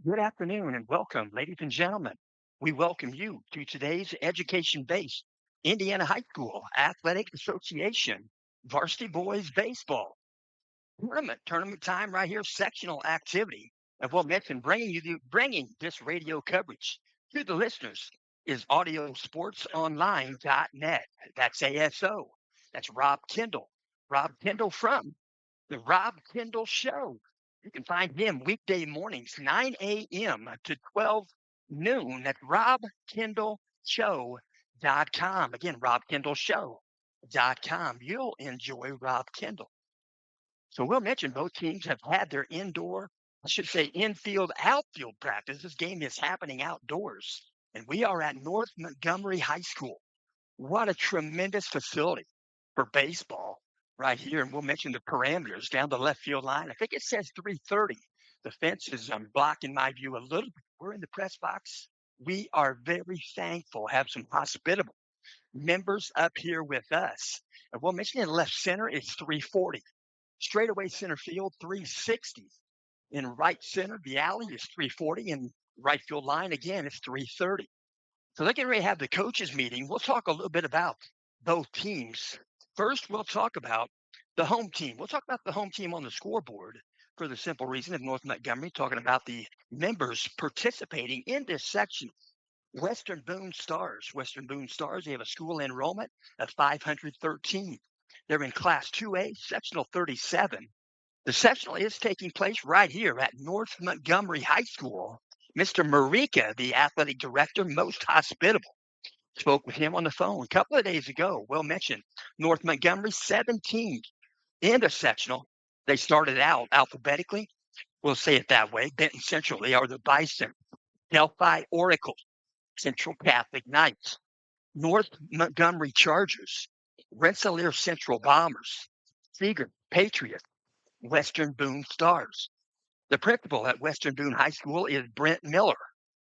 Good afternoon and welcome, ladies and gentlemen. We welcome you to today's education based Indiana High School Athletic Association Varsity Boys Baseball tournament time right here, sectional activity. And we'll mention bringing this radio coverage to the listeners is audiosportsonline.net. That's ASO. That's Rob Kendall. Rob Kendall from the Rob Kendall Show. You can find him weekday mornings, 9 a.m. to 12 noon at robkendallshow.com. Again, robkendallshow.com. You'll enjoy Rob Kendall. So we'll mention both teams have had their I should say infield, outfield practice. This game is happening outdoors. And we are at North Montgomery High School. What a tremendous facility for baseball right here. And we'll mention the parameters down the left field line. I think it says 330. The fence is blocking my view a little bit. We're in the press box. We are very thankful, have some hospitable members up here with us. And we'll mention in left center, it's 340. Straightaway center field, 360. In right center, the alley is 340. And right field line, again, it's 330. So they're getting ready to have the coaches meeting. We'll talk a little bit about both teams. First, we'll talk about the home team. We'll talk about the home team on the scoreboard for the simple reason of North Montgomery, talking about the members participating in this section. Western Boone Stars. Western Boone Stars, they have a school enrollment of 513. They're in Class 2A, Sectional 37. The sectional is taking place right here at North Montgomery High School. Mr. Marika, the athletic director, most hospitable, spoke with him on the phone a couple of days ago. We'll mention North Montgomery, 17 in the sectional. They started out alphabetically. We'll say it that way. Benton Central, they are the Bison. Delphi Oracle, Central Catholic Knights. North Montgomery Chargers. Rensselaer Central Bombers. Seeger Patriots. Western Boone Stars. The principal at Western Boone High School is Brent Miller.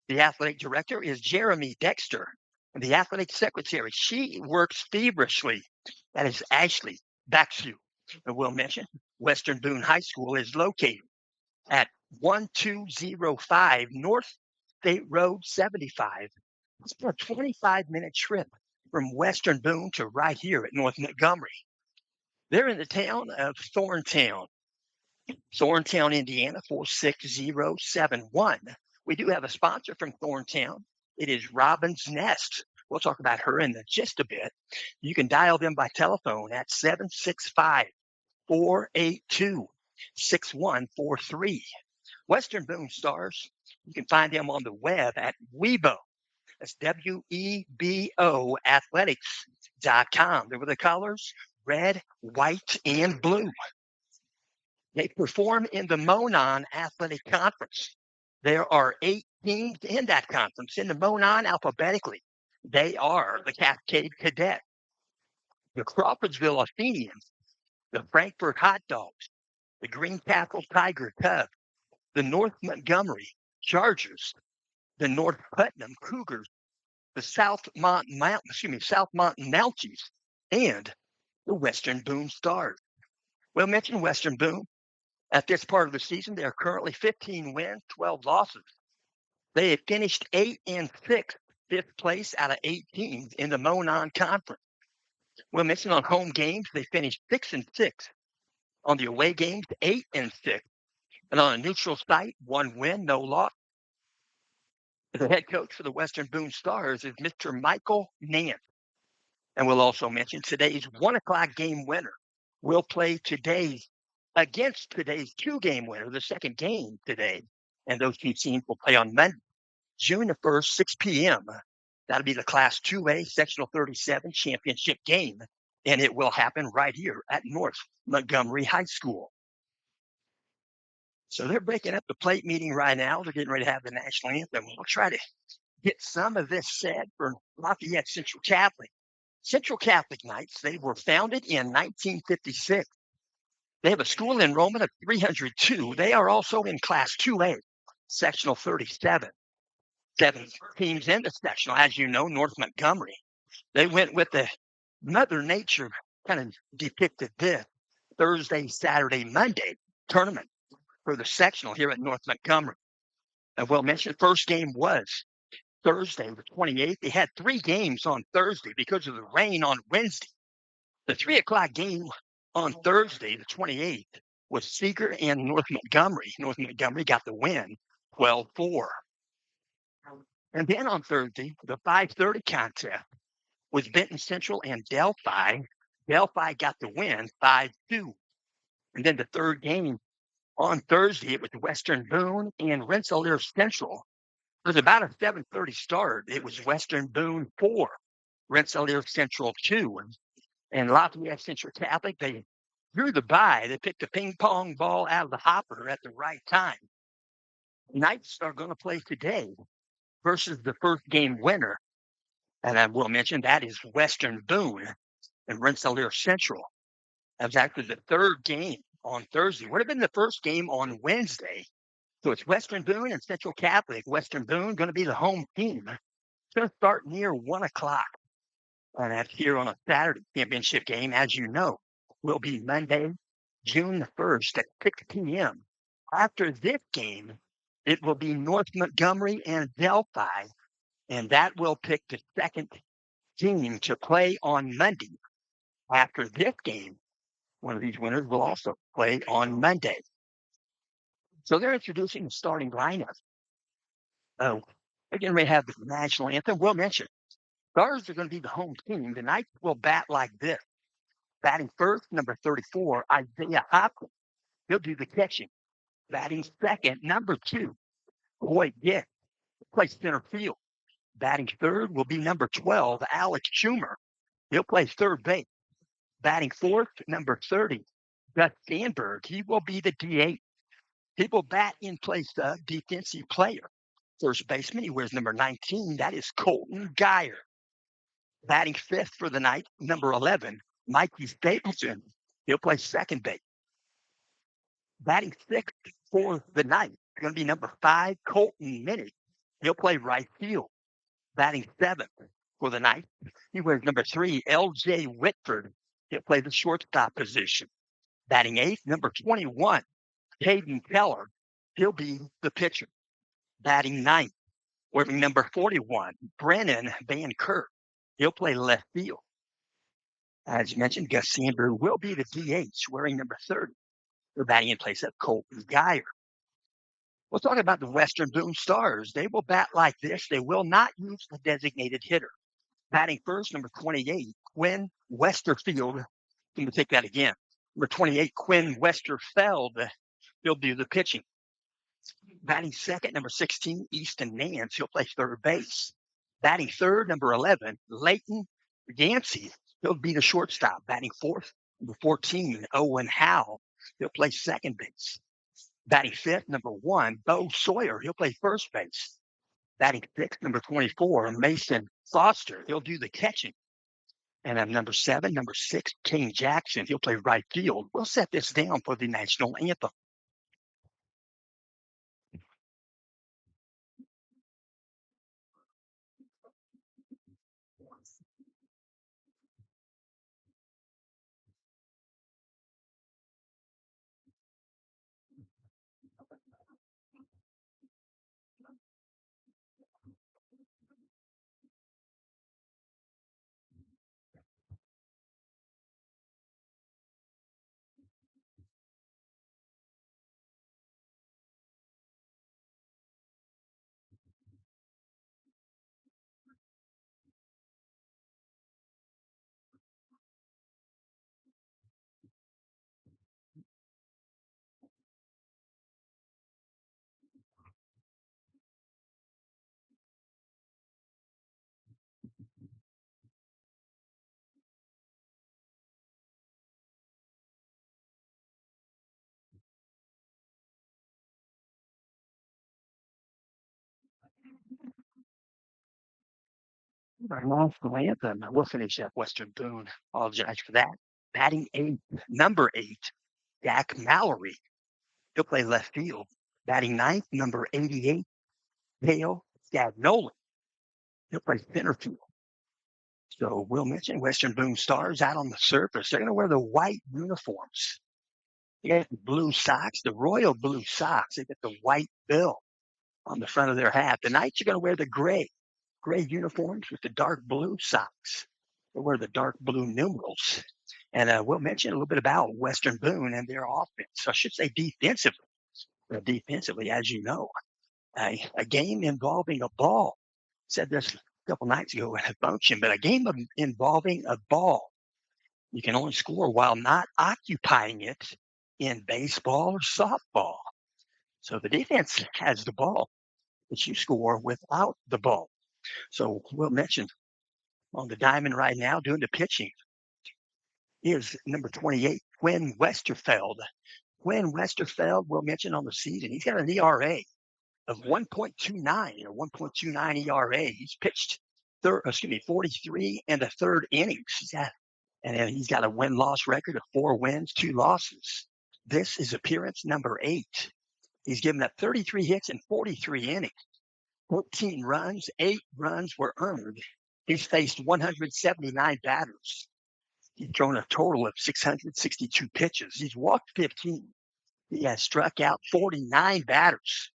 The athletic director is Jeremy Dexter. And the athletic secretary, she works feverishly. That is Ashley Baxu. And we'll mention Western Boone High School is located at 1205 North State Road 75. It's a 25-minute trip from Western Boone to right here at North Montgomery. They're in the town of Thorntown. Thorntown, Indiana, 46071. We do have a sponsor from Thorntown. It is Robin's Nest. We'll talk about her in just a bit. You can dial them by telephone at 765 482 6143. Western Boone Stars, you can find them on the web at Weibo. That's WEBO athletics.com. There were the colors red, white, and blue. They perform in the Monon Athletic Conference. There are 8 teams in that conference, in the Monon alphabetically. They are the Cascade Cadets, the Crawfordsville Athenians, the Frankfurt Hot Dogs, the Greencastle Tiger Cubs, the North Montgomery Chargers, the North Putnam Cougars, the South Mountain Mounties, and the Western Boone Stars. We'll mention Western Boone. At this part of the season, they are currently 15 wins, 12 losses. They have finished 8 and 6, 5th place out of 8 teams in the Monon Conference. We'll mention on home games, they finished 6 and 6. On the away games, 8 and 6. And on a neutral site, 1 win, no loss. The head coach for the Western Boone Stars is Mr. Michael Nance. And we'll also mention today's 1 o'clock game winner will play against today's 2-game winner, the second game today. And those 2 teams will play on Monday, June the 1st, 6 p.m. That'll be the Class 2A Sectional 37 championship game. And it will happen right here at North Montgomery High School. So they're breaking up the plate meeting right now. They're getting ready to have the national anthem. We'll try to get some of this said for Lafayette Central Catholic. Central Catholic Knights, they were founded in 1956. They have a school enrollment of 302. They are also in Class 2A, Sectional 37. 7 teams in the sectional, as you know, North Montgomery. They went with the Mother Nature kind of depicted this Thursday, Saturday, Monday tournament for the sectional here at North Montgomery. Well mentioned, first game was Thursday, the 28th. They had 3 games on Thursday because of the rain on Wednesday. The 3 o'clock game on Thursday, the 28th, was Seeger and North Montgomery. North Montgomery got the win, 12-4. And then on Thursday, the 5:30 contest was Benton Central and Delphi. Delphi got the win, 5-2. And then the third game on Thursday, it was Western Boone and Rensselaer Central. It was about a 7:30 start. It was Western Boone 4, Rensselaer Central 2. And Lafayette Central Catholic, they drew the bye. They picked the ping pong ball out of the hopper at the right time. Knights are going to play today versus the first game winner. And I will mention that is Western Boone and Rensselaer Central. That was actually the third game on Thursday. Would have been the first game on Wednesday. So it's Western Boone and Central Catholic. Western Boone going to be the home team. It's going to start near 1 o'clock. And that's here on a Saturday. Championship game, as you know, will be Monday, June the 1st at 6 p.m. After this game, it will be North Montgomery and Delphi, and that will pick the second team to play on Monday. After this game, one of these winners will also play on Monday. So they're introducing the starting lineup. Oh, again, we have the national anthem. We'll mention Stars are going to be the home team. The Knights will bat like this. Batting first, number 34, Isaiah Hopkins. He'll do the catching. Batting second, number 2, Boyd Dick. Plays center field. Batting third will be number 12, Alex Schumer. He'll play third base. Batting fourth, number 30, Gus Sandberg. He will be the DH. He will bat in place of defensive player. First baseman, he wears number 19. That is Colton Geyer. Batting fifth for the night, number 11, Mikey Stapleton. He'll play second base. Batting sixth for the night is going to be number 5, Colton Minnick. He'll play right field. Batting seventh for the night, he wears number 3, L.J. Whitford. He'll play the shortstop position. Batting eighth, number 21, Caden Keller. He'll be the pitcher. Batting ninth, wearing number 41, Brennan Van Kirk. He'll play left field. As mentioned, Gus Sandberg will be the DH, wearing number 30. They're batting in place of Colton Geyer. We'll talk about the Western Boone Stars. They will bat like this. They will not use the designated hitter. Batting first, number 28, Quinn Westerfield. I'm going to take that again. Number 28, Quinn Westerfeld. He'll do the pitching. Batting second, number 16, Easton Nance. He'll play third base. Batting third, number 11, Leighton Yancey. He'll be the shortstop. Batting fourth, number 14, Owen Howe. He'll play second base. Batting fifth, number 1, Bo Sawyer. He'll play first base. Batting sixth, number 24, Mason Foster. He'll do the catching. And then number 7, number 6, King Jackson. He'll play right field. We'll set this down for the national anthem. Our national anthem. We'll finish up Western Boone. Apologize for that. Batting eighth, number 8, Jack Mallory. He'll play left field. Batting ninth, number 88, Dale Stagnola. He'll play center field. So we'll mention Western Boone Stars out on the surface. They're going to wear the white uniforms. They got the blue socks, the royal blue socks. They got the white bill. on the front of their hat. The Knights are going to wear the gray uniforms with the dark blue socks. They wear the dark blue numerals. And we'll mention a little bit about Western Boone and their offense. So I should say defensively. Defensively, as you know, a game involving a ball. Said this a couple nights ago at a function, but a game involving a ball. You can only score while not occupying it in baseball or softball. So the defense has the ball, but you score without the ball. So we'll mention on the diamond right now doing the pitching is number 28, Quinn Westerfeld. Quinn Westerfeld, we'll mention on the season, he's got an ERA of 1.29, 1.29 ERA. He's pitched 43 and a third innings. And then he's got a win-loss record of 4 wins, 2 losses. This is appearance number 8. He's given up 33 hits in 43 innings. 14 runs, 8 runs were earned. He's faced 179 batters. He's thrown a total of 662 pitches. He's walked 15. He has struck out 49 batters.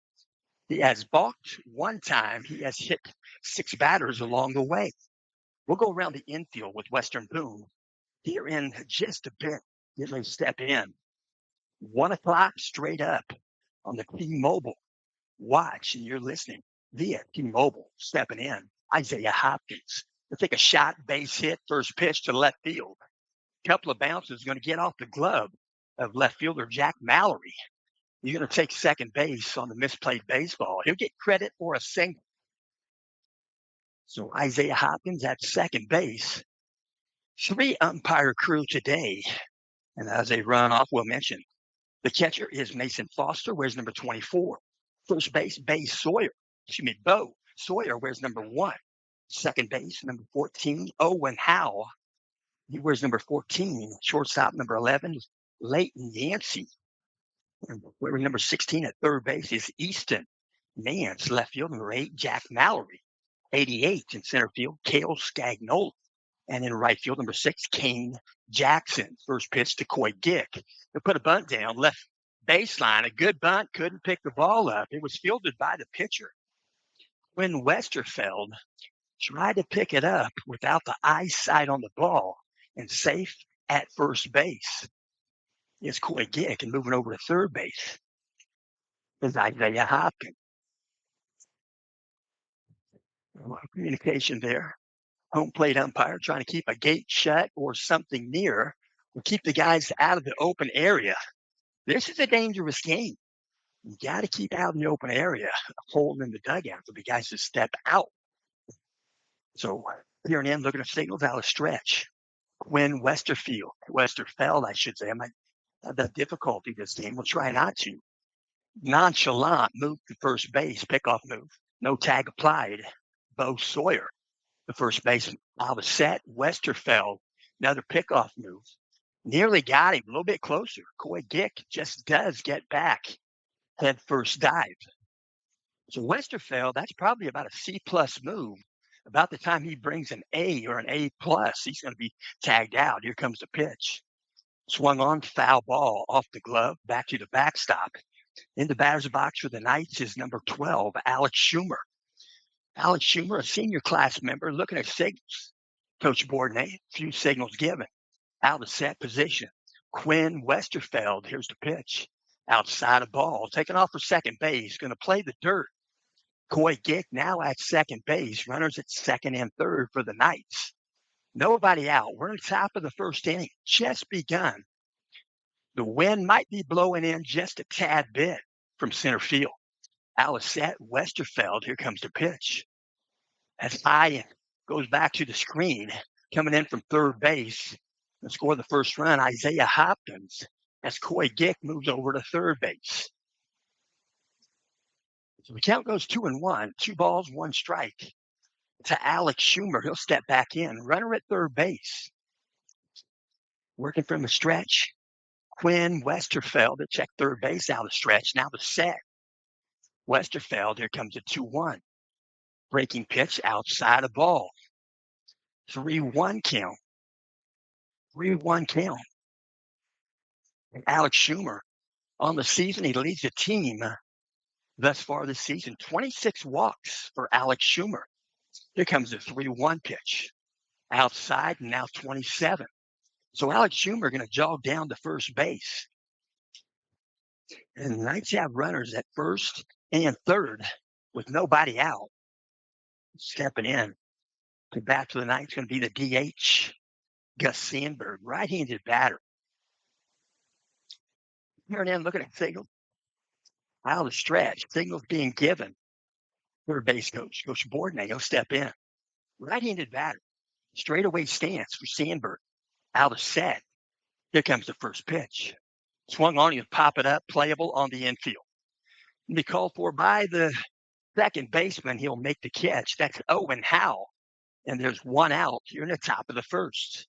He has balked 1 time. He has hit 6 batters along the way. We'll go around the infield with Western Boone here in just a bit. Get ready to step in. 1 o'clock straight up on the T-Mobile. Watch, and you're listening via T-Mobile. Stepping in, Isaiah Hopkins. He'll take a shot, base hit, first pitch to left field. Couple of bounces, going to get off the glove of left fielder Jack Mallory. He's going to take second base on the misplayed baseball. He'll get credit for a single. So Isaiah Hopkins at second base. 3 umpire crew today. And as they run off, we'll mention the catcher is Mason Foster, wears number 24. First base, Bo Sawyer wears number 1. Second base, number 14, Owen Howe. He wears number 14. Shortstop, number 11, Leighton Yancey. Wearing number 16 at third base is Easton Nance. Left field, number 8, Jack Mallory. 88 in center field, Cale Scagnola. And in right field, number 6, Kane Jackson. First pitch to Coy Gick. He'll put a bunt down, left baseline. A good bunt, couldn't pick the ball up. It was fielded by the pitcher. When Westerfeld tried to pick it up without the eyesight on the ball and safe at first base is Coy Gick, and moving over to third base is Isaiah Hopkins. A lot of communication there. Home plate umpire trying to keep a gate shut or something near will keep the guys out of the open area. This is a dangerous game. You got to keep out in the open area, holding in the dugout for the guys to step out. So here and in, looking at signals out of stretch. Quinn Westerfeld, I should say. I might have that difficulty this game. We'll try not to. Nonchalant move to first base, pickoff move. No tag applied. Bo Sawyer, the first baseman, out of set. Westerfeld, another pickoff move. Nearly got him, a little bit closer. Coy Gick just does get back. Head first dive. So Westerfeld, that's probably about a C-plus move. About the time he brings an A or an A-plus, he's going to be tagged out. Here comes the pitch. Swung on, foul ball off the glove, back to the backstop. In the batter's box for the Knights is number 12, Alex Schumer. Alex Schumer, a senior class member, looking at signals. Coach Bourdonnais, few signals given. Out of set position. Quinn Westerfeld, here's the pitch. Outside of ball, taking off for second base, going to play the dirt. Coy Gick now at second base, runners at second and third for the Knights. Nobody out. We're in the top of the first inning, just begun. The wind might be blowing in just a tad bit from center field. Out of set, Westerfeld, here comes the pitch. As high goes back to the screen, coming in from third base to score the first run, Isaiah Hopkins, as Coy Gick moves over to third base. So the count goes 2-1, 2 balls, 1 strike. To Alex Schumer, he'll step back in. Runner at third base. Working from the stretch. Quinn Westerfeld to check third base out of stretch. Now the set. Westerfeld, here comes a 2-1. Breaking pitch outside of ball. 3-1 count. 3-1 count. And Alex Schumer, on the season, he leads the team thus far this season. 26 walks for Alex Schumer. Here comes the 3-1 pitch. Outside, and now 27. So Alex Schumer going to jog down to first base. And the Knights have runners at first and third with nobody out. Stepping in to bat for the Knights going to be the DH, Gus Sandberg, right-handed batter. Here and in, looking at signal. Out of the stretch, signals being given. Third base coach Bordenay, he'll step in. Right-handed batter, straightaway stance for Sandberg. Out of set. Here comes the first pitch. Swung on, he'll pop it up, playable on the infield. And be called for by the second baseman. He'll make the catch. That's Owen Howe. And there's one out here in the top of the first.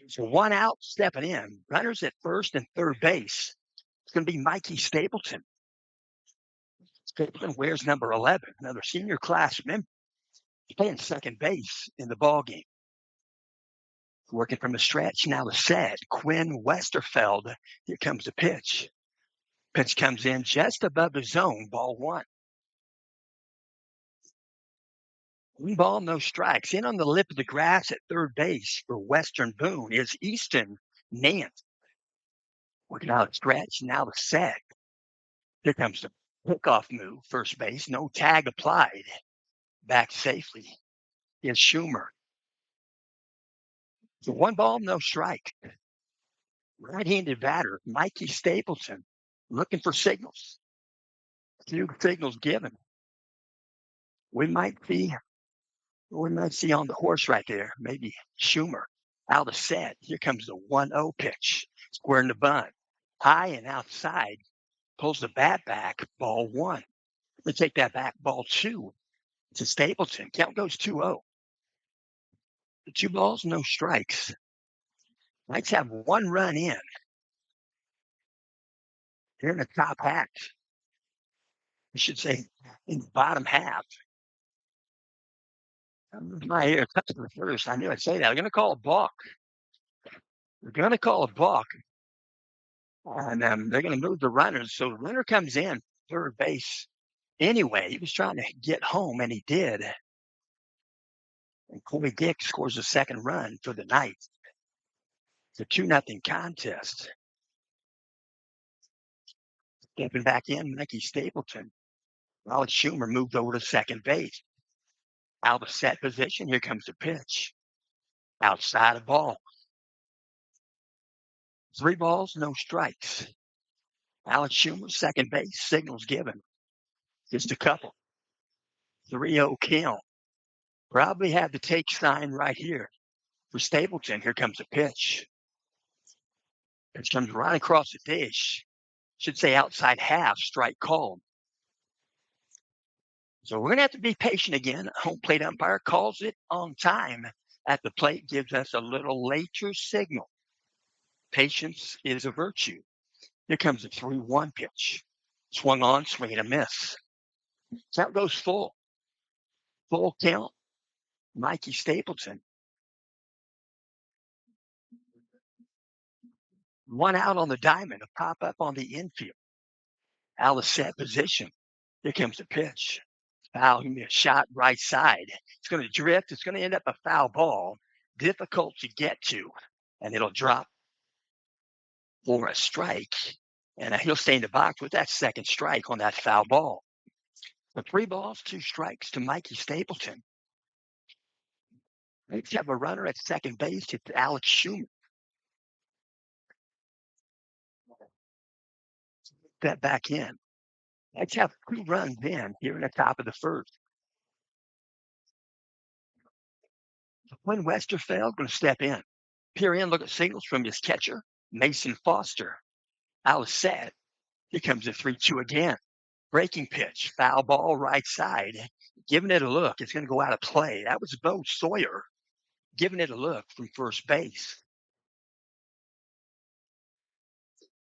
So one out, stepping in. Runners at first and third base. It's going to be Mikey Stapleton. Stapleton wears number 11, another senior class member. He's playing second base in the ball game. Working from the stretch, now the set. Quinn Westerfeld. Here comes the pitch. Pitch comes in just above the zone, ball one. One ball, no strikes. In on the lip of the grass at third base for Western Boone is Easton Nance. Working out a stretch, now the set. Here comes the pickoff move, first base. No tag applied. Back safely is Schumer. So one ball, no strike. Right-handed batter, Mikey Stapleton, looking for signals. Few signals given. We might see on the horse right there, maybe Schumer. Out of set. Here comes the 1-0 pitch. Square in the bunt. High and outside. Pulls the bat back. Ball one. Let's take that back. Ball two to Stapleton. Count goes 2-0. The 2 balls, no strikes. Knights have 1 run in. They're in the top half. I should say in the bottom half. My ear touched the first. I knew I'd say that. They're going to call a balk. They're going to call a balk. And they're going to move the runners. So the runner comes in, third base. Anyway, he was trying to get home, and he did. And Colby Dick scores the second run for the Knights. It's a 2-0 contest. Stepping back in, Mikey Stapleton. Alex Schumer moved over to second base. Out of set position, here comes the pitch. Outside of ball. 3 balls, no strikes. Alex Schumer, second base, signals given. Just a couple. 3-0 count. Probably had the take sign right here for Stapleton. Here comes the pitch. Pitch comes right across the dish. Should say outside half, strike called. So we're going to have to be patient again. Home plate umpire calls it on time at the plate, gives us a little later signal. Patience is a virtue. Here comes the 3-1 pitch. Swung on, swing and a miss. Count goes full. Full count. Mikey Stapleton. 1 out on the diamond, a pop up on the infield. Out of set position. Here comes the pitch. Foul, give me a shot right side. It's going to drift. It's going to end up a foul ball. Difficult to get to. And it'll drop for a strike. And he'll stay in the box with that second strike on that foul ball. So 3 balls, 2 strikes to Mikey Stapleton. Let's have a runner at second base. It's Alex Schumer. Step back in. Let's have 2 runs in here in the top of the first. When Westerfeld going to step in. Peer in, look at signals from his catcher, Mason Foster. Out of set. Here comes the 3-2 again. Breaking pitch, foul ball right side. Giving it a look. It's going to go out of play. That was Bo Sawyer giving it a look from first base.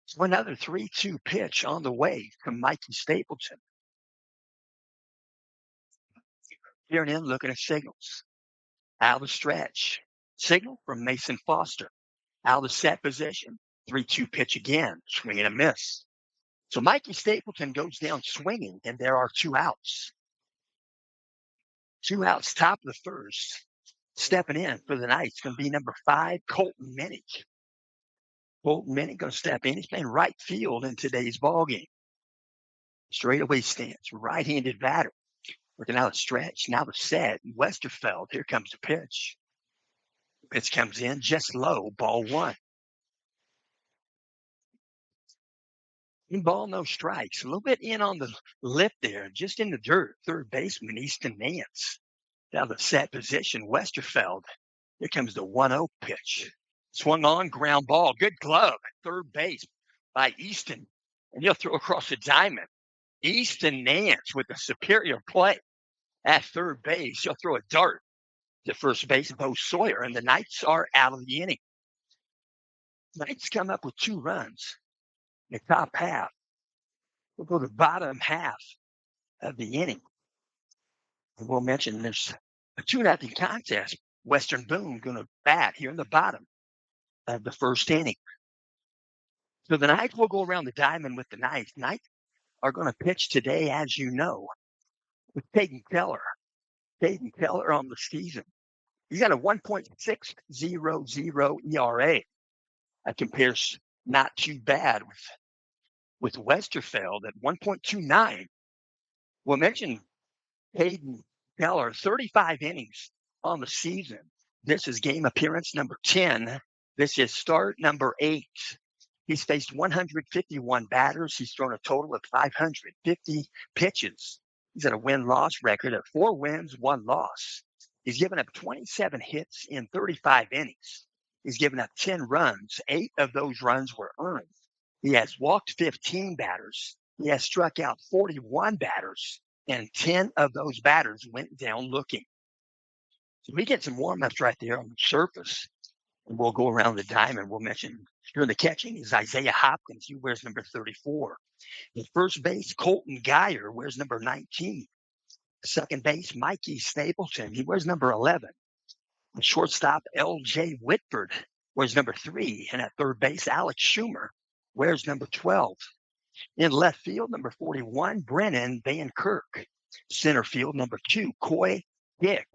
So another 3-2 pitch on the way from Mikey Stapleton. Peering in, looking at signals. Out of the stretch. Signal from Mason Foster. Out of the set position. 3-2 pitch again. Swing and a miss. So Mikey Stapleton goes down swinging, and there are 2 outs. 2 outs, top of the first. Stepping in for the night, it's going to be number 5, Colton Minnick. Colton Minnick going to step in. He's playing right field in today's ball game. Straightaway stance, right-handed batter. Working out a stretch. Now the set. Westerfeld. Here comes the pitch. Pitch comes in just low. Ball 1. Ball, no strikes. A little bit in on the lip there, just in the dirt. Third baseman, Easton Nance. Now the set position. Westerfeld. Here comes the 1-0 pitch. Swung on, ground ball. Good glove at third base by Easton. And he'll throw across the diamond. Easton Nance with a superior play at third base. He'll throw a dart to first base, Bo Sawyer, and the Knights are out of the inning. Knights come up with 2 runs in the top half. We'll go to the bottom half of the inning. And we'll mention there's a 2-0 contest. Western Boone going to bat here in the bottom of the first inning. So the Knights will go around the diamond with the Knights. Knights are going to pitch today, as you know, with Peyton Keller. Peyton Keller on the season. He's got a 1.600 ERA. That compares not too bad with Westerfeld at 1.29. We'll mention Peyton Keller, 35 innings on the season. This is game appearance number 10. This is start number 8. He's faced 151 batters. He's thrown a total of 550 pitches. He's got a win-loss record of 4 wins, 1 loss. He's given up 27 hits in 35 innings. He's given up 10 runs. 8 of those runs were earned. He has walked 15 batters. He has struck out 41 batters, and 10 of those batters went down looking. So we get some warm-ups right there on the surface. And we'll go around the diamond. We'll mention here in the catching is Isaiah Hopkins. He wears number 34. At first base, Colton Geyer wears number 19. Second base, Mikey Stapleton. He wears number 11. The shortstop, L.J. Whitford, wears number 3. And at third base, Alex Schumer wears number 12. In left field, number 41, Brennan Van Kirk. Center field, number 2, Coy Dick.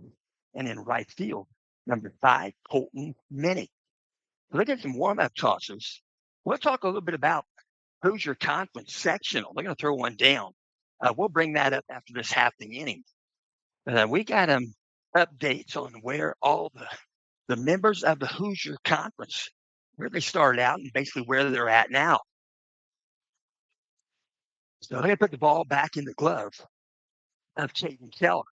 And in right field, number 5, Colton Minnick. Look at some warm-up tosses. We'll talk a little bit about Hoosier Conference sectional. They're going to throw one down. We'll bring that up after this half the inning. We got updates on where all the members of the Hoosier Conference, where they started out and basically where they're at now. So they're going to put the ball back in the glove of Caden Keller.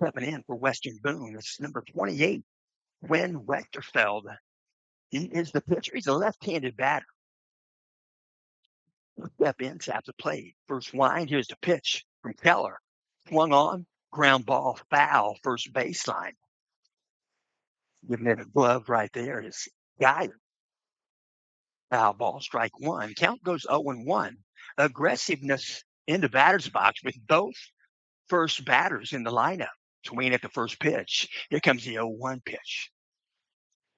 Stepping in for Western Boone. It's number 28, Win Westerfeld. He is the pitcher. He's a left-handed batter. Step in, tap the plate. First wind, here's the pitch from Keller. Swung on, ground ball, foul, first baseline. Giving it a glove right there is Geyer. Foul ball, strike 1. Count goes 0-1. Aggressiveness in the batter's box with both first batters in the lineup. Swinging at the first pitch. Here comes the 0-1 pitch.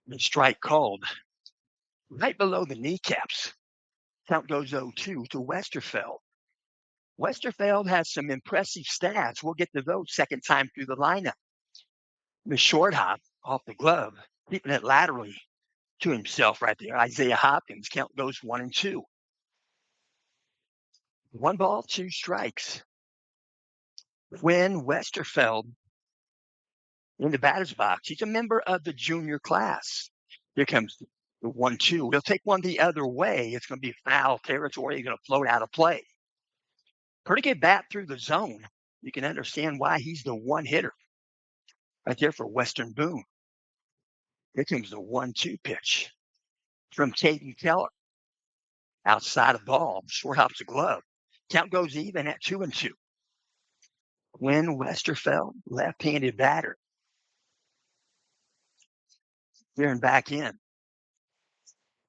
The strike called right below the kneecaps. Count goes 0-2 to Westerfeld. Westerfeld has some impressive stats. We'll get to those second time through the lineup. The short hop off the glove, keeping it laterally to himself right there. Isaiah Hopkins. Count goes 1-2. 1 ball, 2 strikes. When Westerfeld in the batter's box, he's a member of the junior class. Here comes the 1-2. He'll take one the other way. It's going to be foul territory. He's going to float out of play. Pretty good bat through the zone. You can understand why he's the one hitter right there for Western Boone. Here comes the 1-2 pitch from Caden Keller. Outside of ball, short hops the glove. Count goes even at 2-2. When Westerfeld, left-handed batter. Veering back in.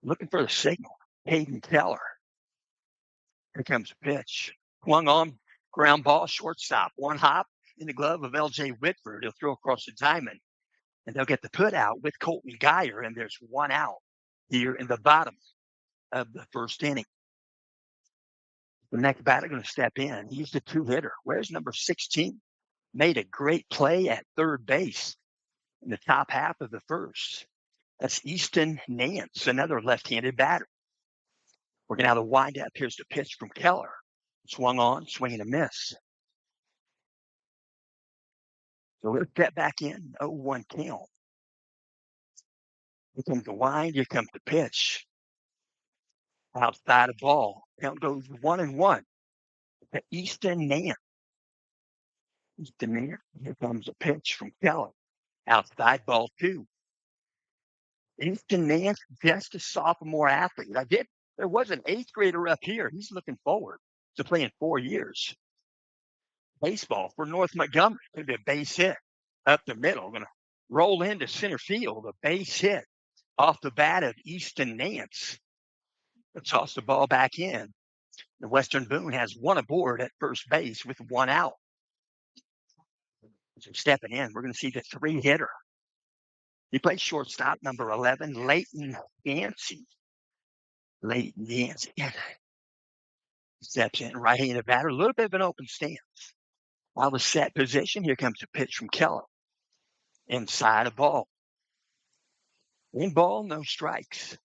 Looking for the signal. Caden Keller. Here comes the pitch. Swung on, ground ball, shortstop. 1 hop in the glove of L.J. Whitford. He'll throw across the diamond. And they'll get the put out with Colton Geyer. And there's 1 out here in the bottom of the first inning. The next batter going to step in. He's the two-hitter. Where's number 16? Made a great play at third base in the top half of the first. That's Easton Nance, another left-handed batter. We're going to have a wind-up. Here's the pitch from Keller. Swung on, swing and a miss. So we'll step back in, 0-1 count. Here comes the wind. Here comes the pitch. Outside of ball. Count goes 1-1. To Easton Nance. Easton Nance. Here comes a pitch from Keller. Outside ball 2. Easton Nance, just a sophomore athlete. There was an eighth grader up here. He's looking forward to playing 4 years. Baseball for North Montgomery. Going to be a base hit up the middle. Going to roll into center field. A base hit off the bat of Easton Nance. Toss the ball back in. The Western Boone has one aboard at first base with 1 out. So stepping in, we're going to see the three-hitter. He plays shortstop, number 11, Leighton Yancey. Leighton Yancey steps in, right-handed batter, a little bit of an open stance. While the set position, here comes a pitch from Keller. Inside a ball. In ball, no strikes.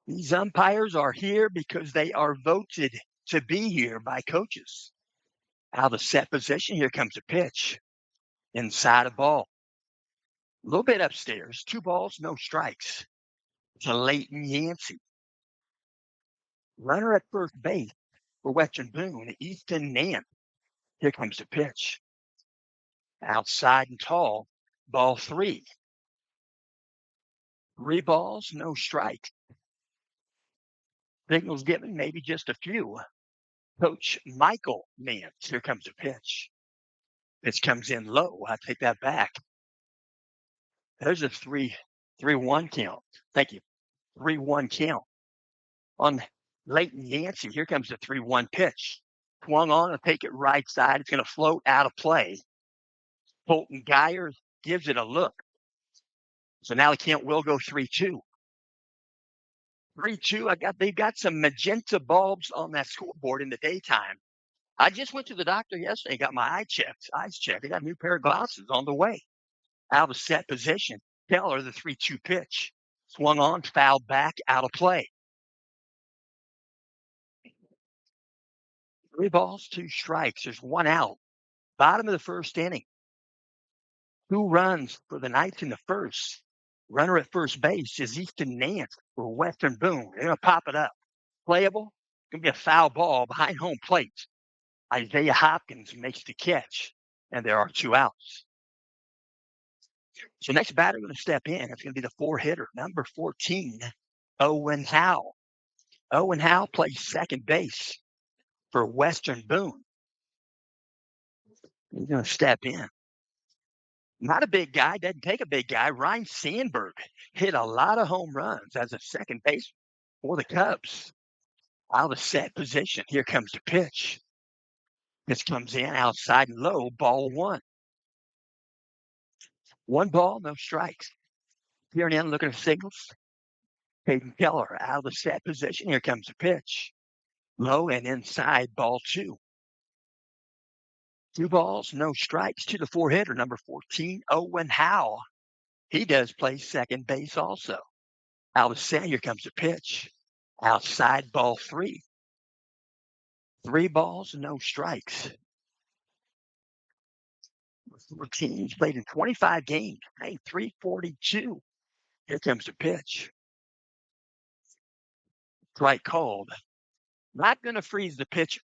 These umpires are here because they are voted to be here by coaches. Out of the set position, here comes a pitch. Inside a ball. A little bit upstairs. 2 balls, no strikes. To Leighton Yancey. Runner at first base for Western Boone, Easton Nance. Here comes the pitch. Outside and tall. Ball 3. 3 balls, no strikes. Signals given, maybe just a few. Coach Michael Nance. Here comes the pitch. Pitch comes in low. I take that back. There's a 3-1 count. Thank you. 3-1 count on Leighton Yancey. Here comes the 3-1 pitch. Swung on, and take it right side. It's going to float out of play. Colton Geyer gives it a look. So now the count will go 3-2. 3-2. They've got some magenta bulbs on that scoreboard in the daytime. I just went to the doctor yesterday, got my eyes checked. I got a new pair of glasses on the way. Out of set position. Keller, the 3-2 pitch. Swung on, fouled back, out of play. 3 balls, 2 strikes. There's 1 out. Bottom of the first inning. 2 runs for the Knights in the first. Runner at first base is Easton Nance for Western Boone. They're going to pop it up. Playable. Going to be a foul ball behind home plate. Isaiah Hopkins makes the catch, and there are 2 outs. So next batter going to step in. It's going to be the 4-hitter, number 14, Owen Howe. Owen Howe plays second base for Western Boone. He's going to step in. Not a big guy, doesn't take a big guy. Ryan Sandberg hit a lot of home runs as a second base for the Cubs. Out of set position. Here comes the pitch. This comes in outside and low, ball 1. 1 ball, no strikes. Here and in, looking at signals. Hayden Keller out of the set position. Here comes the pitch. Low and inside, ball 2. 2 balls, no strikes to the 4-hitter, number 14, Owen Howe. He does play second base also. Out of set, here comes the pitch. Outside, ball 3. 3 balls, no strikes. 14, he's played in 25 games. 342. Here comes the pitch. Strike called. Not going to freeze the pitcher.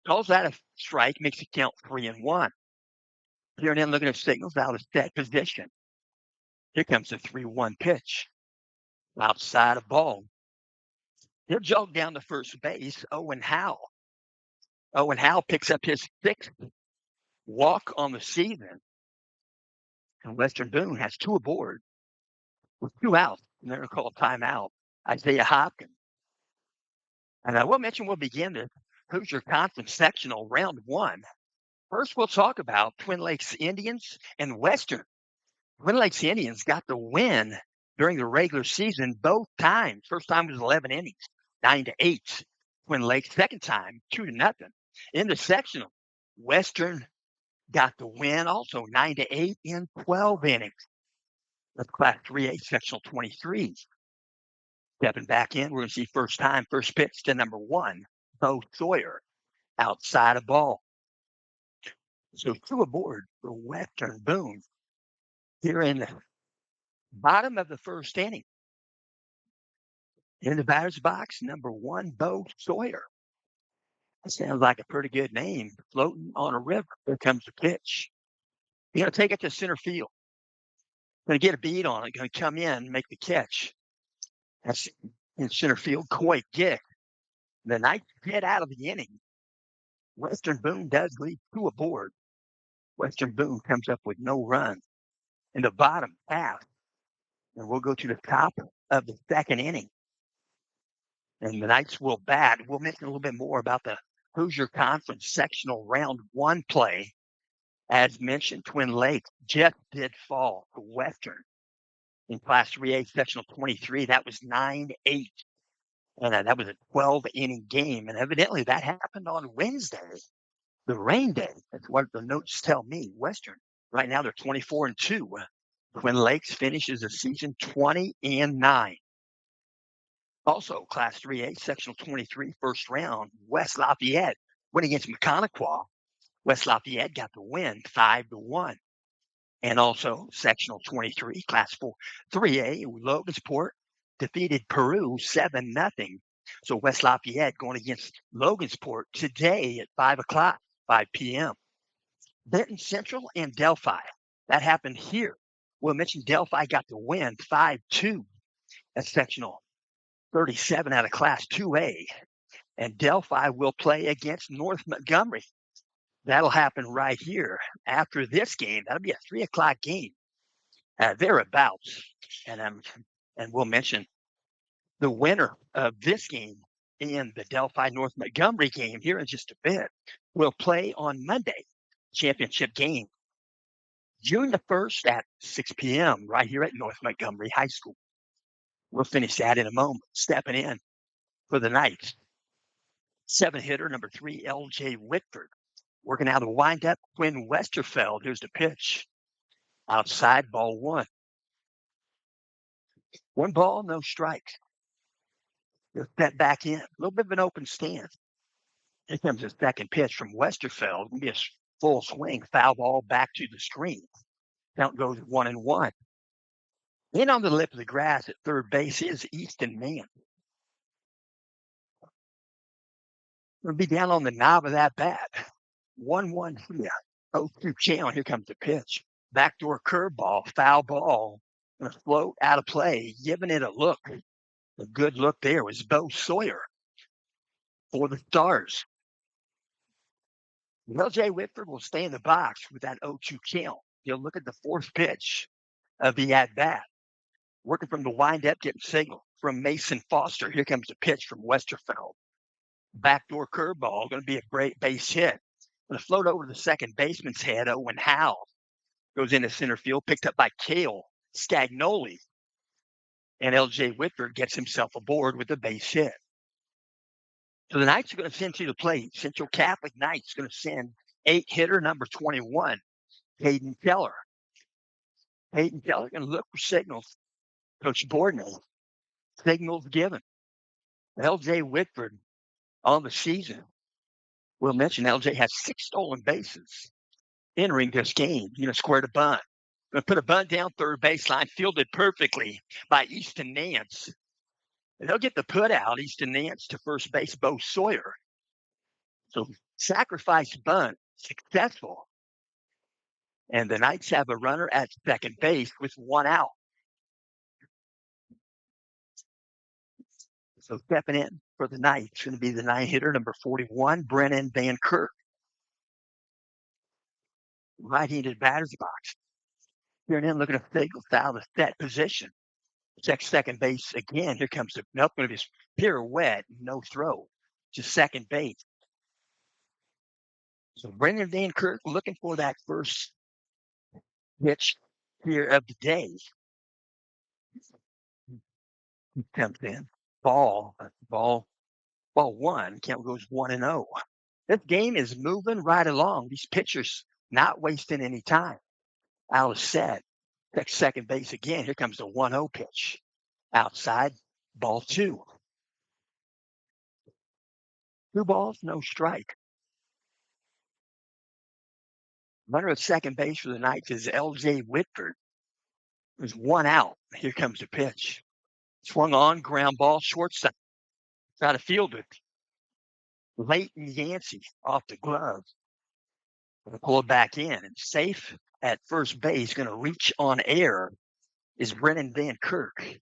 Calls that a strike, makes it count 3-1. Here and in, looking at signals, out of set position. Here comes the 3-1 pitch. Outside of ball. He'll jog down to first base, Owen Howe. Owen Howe picks up his 6th walk on the season. And Western Boone has 2 aboard with 2 outs. And they're going to call a timeout. Isaiah Hopkins. And I will mention we'll begin the Hoosier Conference sectional round 1. First, we'll talk about Twin Lakes Indians and Western. Twin Lakes Indians got the win during the regular season both times. First time was 11 innings, 9-8. Twin Lakes second time, 2-0. In the sectional, Western got the win also 9-8 in 12 innings. That's Class 3A sectional 23. Stepping back in, we're going to see first pitch to number 1, Bo Sawyer, outside of ball. So 2 aboard for Western Boone here in the bottom of the first inning. In the batter's box, number 1, Bo Sawyer. That sounds like a pretty good name, floating on a river. Here comes the pitch. You're going to take it to center field. Going to get a beat on it. Going to come in and make the catch. That's in center field. Coy Gick. The Knights get out of the inning. Western Boone does leave 2 aboard. Western Boone comes up with no runs in the bottom half. And we'll go to the top of the second inning. And the Knights will bat. We'll mention a little bit more about the Hoosier Conference sectional round 1 play. As mentioned, Twin Lakes just did fall to Western in Class 3A sectional 23. That was 9-8. And that was a 12-inning game. And evidently that happened on Wednesday, the rain day. That's what the notes tell me. Western, right now they're 24-2. Twin Lakes finishes the season 20-9. Also, Class 3A, Sectional 23, first round, West Lafayette went against McConaughey. West Lafayette got the win 5-1. And also, Sectional 23, Class 4, 3A, Logansport defeated Peru 7-0. So West Lafayette going against Logansport today at 5 o'clock, 5 p.m. Benton Central and Delphi. That happened here. We'll mention Delphi got the win 5-2 at Sectional 37 out of Class 2A. And Delphi will play against North Montgomery. That'll happen right here after this game. That'll be a 3 o'clock game thereabouts. And we'll mention the winner of this game and the Delphi North Montgomery game here in just a bit will play on Monday, championship game, June the 1st at 6 p.m. right here at North Montgomery High School. We'll finish that in a moment. Stepping in for the Knights, 7-hitter, number 3, L.J. Whitford. Working out a windup, Quinn Westerfeld. Here's the pitch. Outside, ball 1. 1 ball, no strikes. He'll step back in. A little bit of an open stance. Here comes the second pitch from Westerfeld. It'll be a full swing, foul ball back to the screen. Count goes 1-1. In on the lip of the grass at third base is Easton Mann. It'll be down on the knob of that bat. 1-1 here. 0-2 channel. Here comes the pitch. Backdoor curveball, foul ball. Going to float out of play, giving it a look. A good look there was Bo Sawyer for the Stars. L.J. Whitford will stay in the box with that 0-2 count. He'll look at the fourth pitch of the at-bat. Working from the windup, getting signal from Mason Foster. Here comes the pitch from Westerfeld. Backdoor curveball, going to be a great base hit. Going to float over the second baseman's head. Owen Howell goes into center field, picked up by Cale Scagnoli. And L.J. Whitford gets himself aboard with a base hit. So the Knights are going to send to the plate. Central Catholic Knights going to send 8-hitter, number 21, Hayden Keller. Hayden Keller going to look for signals. Coach Borden, signals given. L.J. Whitford on the season. We'll mention L.J. has 6 stolen bases entering this game. Squared a bunt. Going to put a bunt down third baseline, fielded perfectly by Easton Nance. And they'll get the put out, Easton Nance to first base, Bo Sawyer. So sacrifice bunt, successful. And the Knights have a runner at second base with 1 out. So stepping in for the Knights going to be the 9-hitter, number 41, Brennan Van Kirk. Right-handed batter's box. Here and in looking at signal foul, the set position. Check second base again. Here comes the going to be pirouette, no throw to second base. So Brendan Van Kirk looking for that first pitch here of the day. He comes in. Ball Ball one, count goes 1-0. This game is moving right along. These pitchers not wasting any time. Out of set. Check second base again. Here comes the 1-0 pitch. Outside, ball two. 2 balls, no strike. Runner at second base for the Knights is L.J. Whitford. There's 1 out. Here comes the pitch. Swung on, ground ball, shortstop. Try to field it. Leighton Yancey off the glove. Gonna pull it back in. And safe at first base, going to reach on air is Brennan Van Kirk.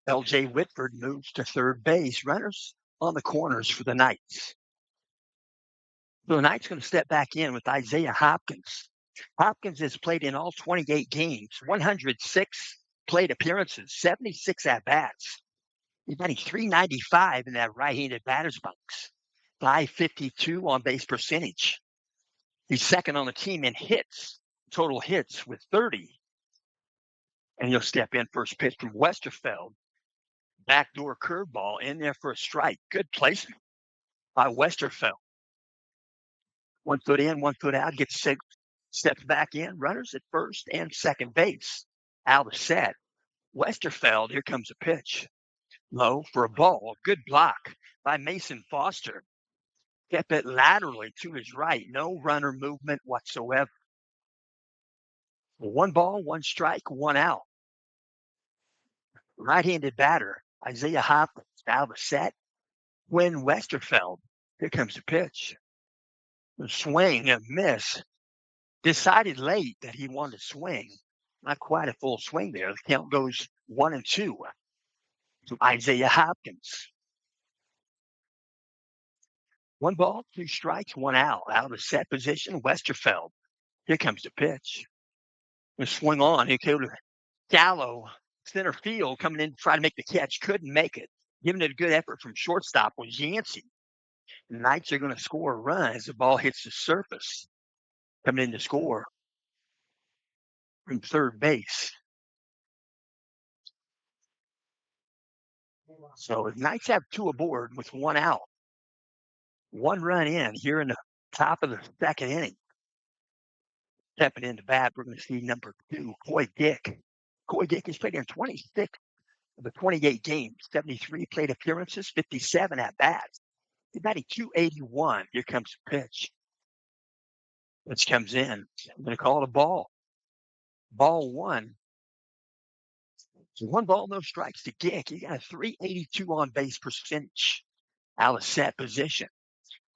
L.J. Whitford moves to third base. Runners on the corners for the Knights. So the Knights going to step back in with Isaiah Hopkins. Hopkins has played in all 28 games, 106 plate appearances, 76 at-bats. He's batting .395 in that right-handed batter's box, .552 on base percentage. He's second on the team in hits, total hits with 30. And he'll step in first pitch from Westerfeld. Backdoor curveball in there for a strike. Good placement by Westerfeld. 1 foot in, 1 foot out, gets six, steps back in, runners at first and second base. Out of set. Westerfeld, here comes a pitch. Low for a ball. Good block by Mason Foster. Kept it laterally to his right. No runner movement whatsoever. 1 ball, 1 strike, 1 out. Right-handed batter, Isaiah Hopkins, out of set. Quinn Westerfeld. Here comes the pitch. The swing and miss. Decided late that he wanted to swing. Not quite a full swing there. The count goes 1-2 to Isaiah Hopkins. 1 ball, 2 strikes, 1 out. Out of the set position, Westerfeld. Here comes the pitch. The swing on. Here goes shallow center field coming in to try to make the catch. Couldn't make it. Giving it a good effort from shortstop was Yancey. The Knights are going to score a run as the ball hits the surface. Coming in to score from third base. So the Knights have 2 aboard with 1 out. 1 run in here in the top of the second inning. Stepping into bat, we're going to see number 2, Coy Dick. Coy Dick has played in 26 of the 28 games, 73 plate appearances, 57 at-bats. He's batting .281. Here comes the pitch. This comes in. I'm going to call it a ball. Ball 1. So 1 ball, no strikes to Dick. He got a .382 on base percentage. Out of set position.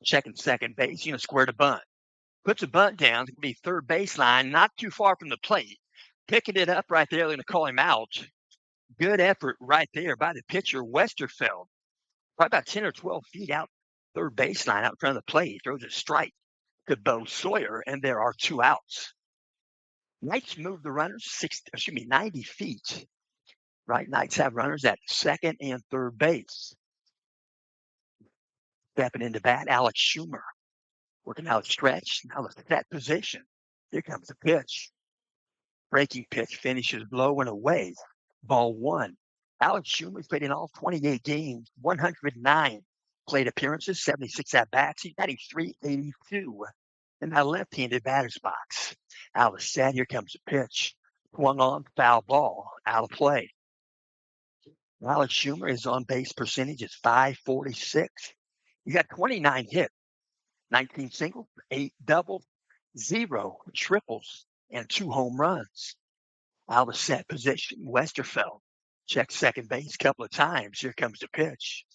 Checking second base. He's going to square the bunt. Puts a bunt down. It's going to be third baseline, not too far from the plate. Picking it up right there. They're going to call him out. Good effort right there by the pitcher, Westerfeld. Probably about 10 or 12 feet out third baseline out in front of the plate. Throws a strike to Bo Sawyer, and there are 2 outs. Knights move the runners 90 feet. Right, Knights have runners at second and third base. Stepping into bat, Alex Schumer. Working out stretch, now the set position. Here comes the pitch. Breaking pitch finishes low and away. Ball 1. Alex Schumer's played in all 28 games, 109 plate appearances, 76 at-bats. He's batting .382 in that left-handed batter's box. Out of set, here comes the pitch. Swung on, foul ball, out of play. Alex Schumer, his on-base percentage is .546. He got 29 hits, 19 singles, 8 doubles, 0 triples, and 2 home runs. Out of set position, Westerfeld. Checked second base a couple of times. Here comes the pitch.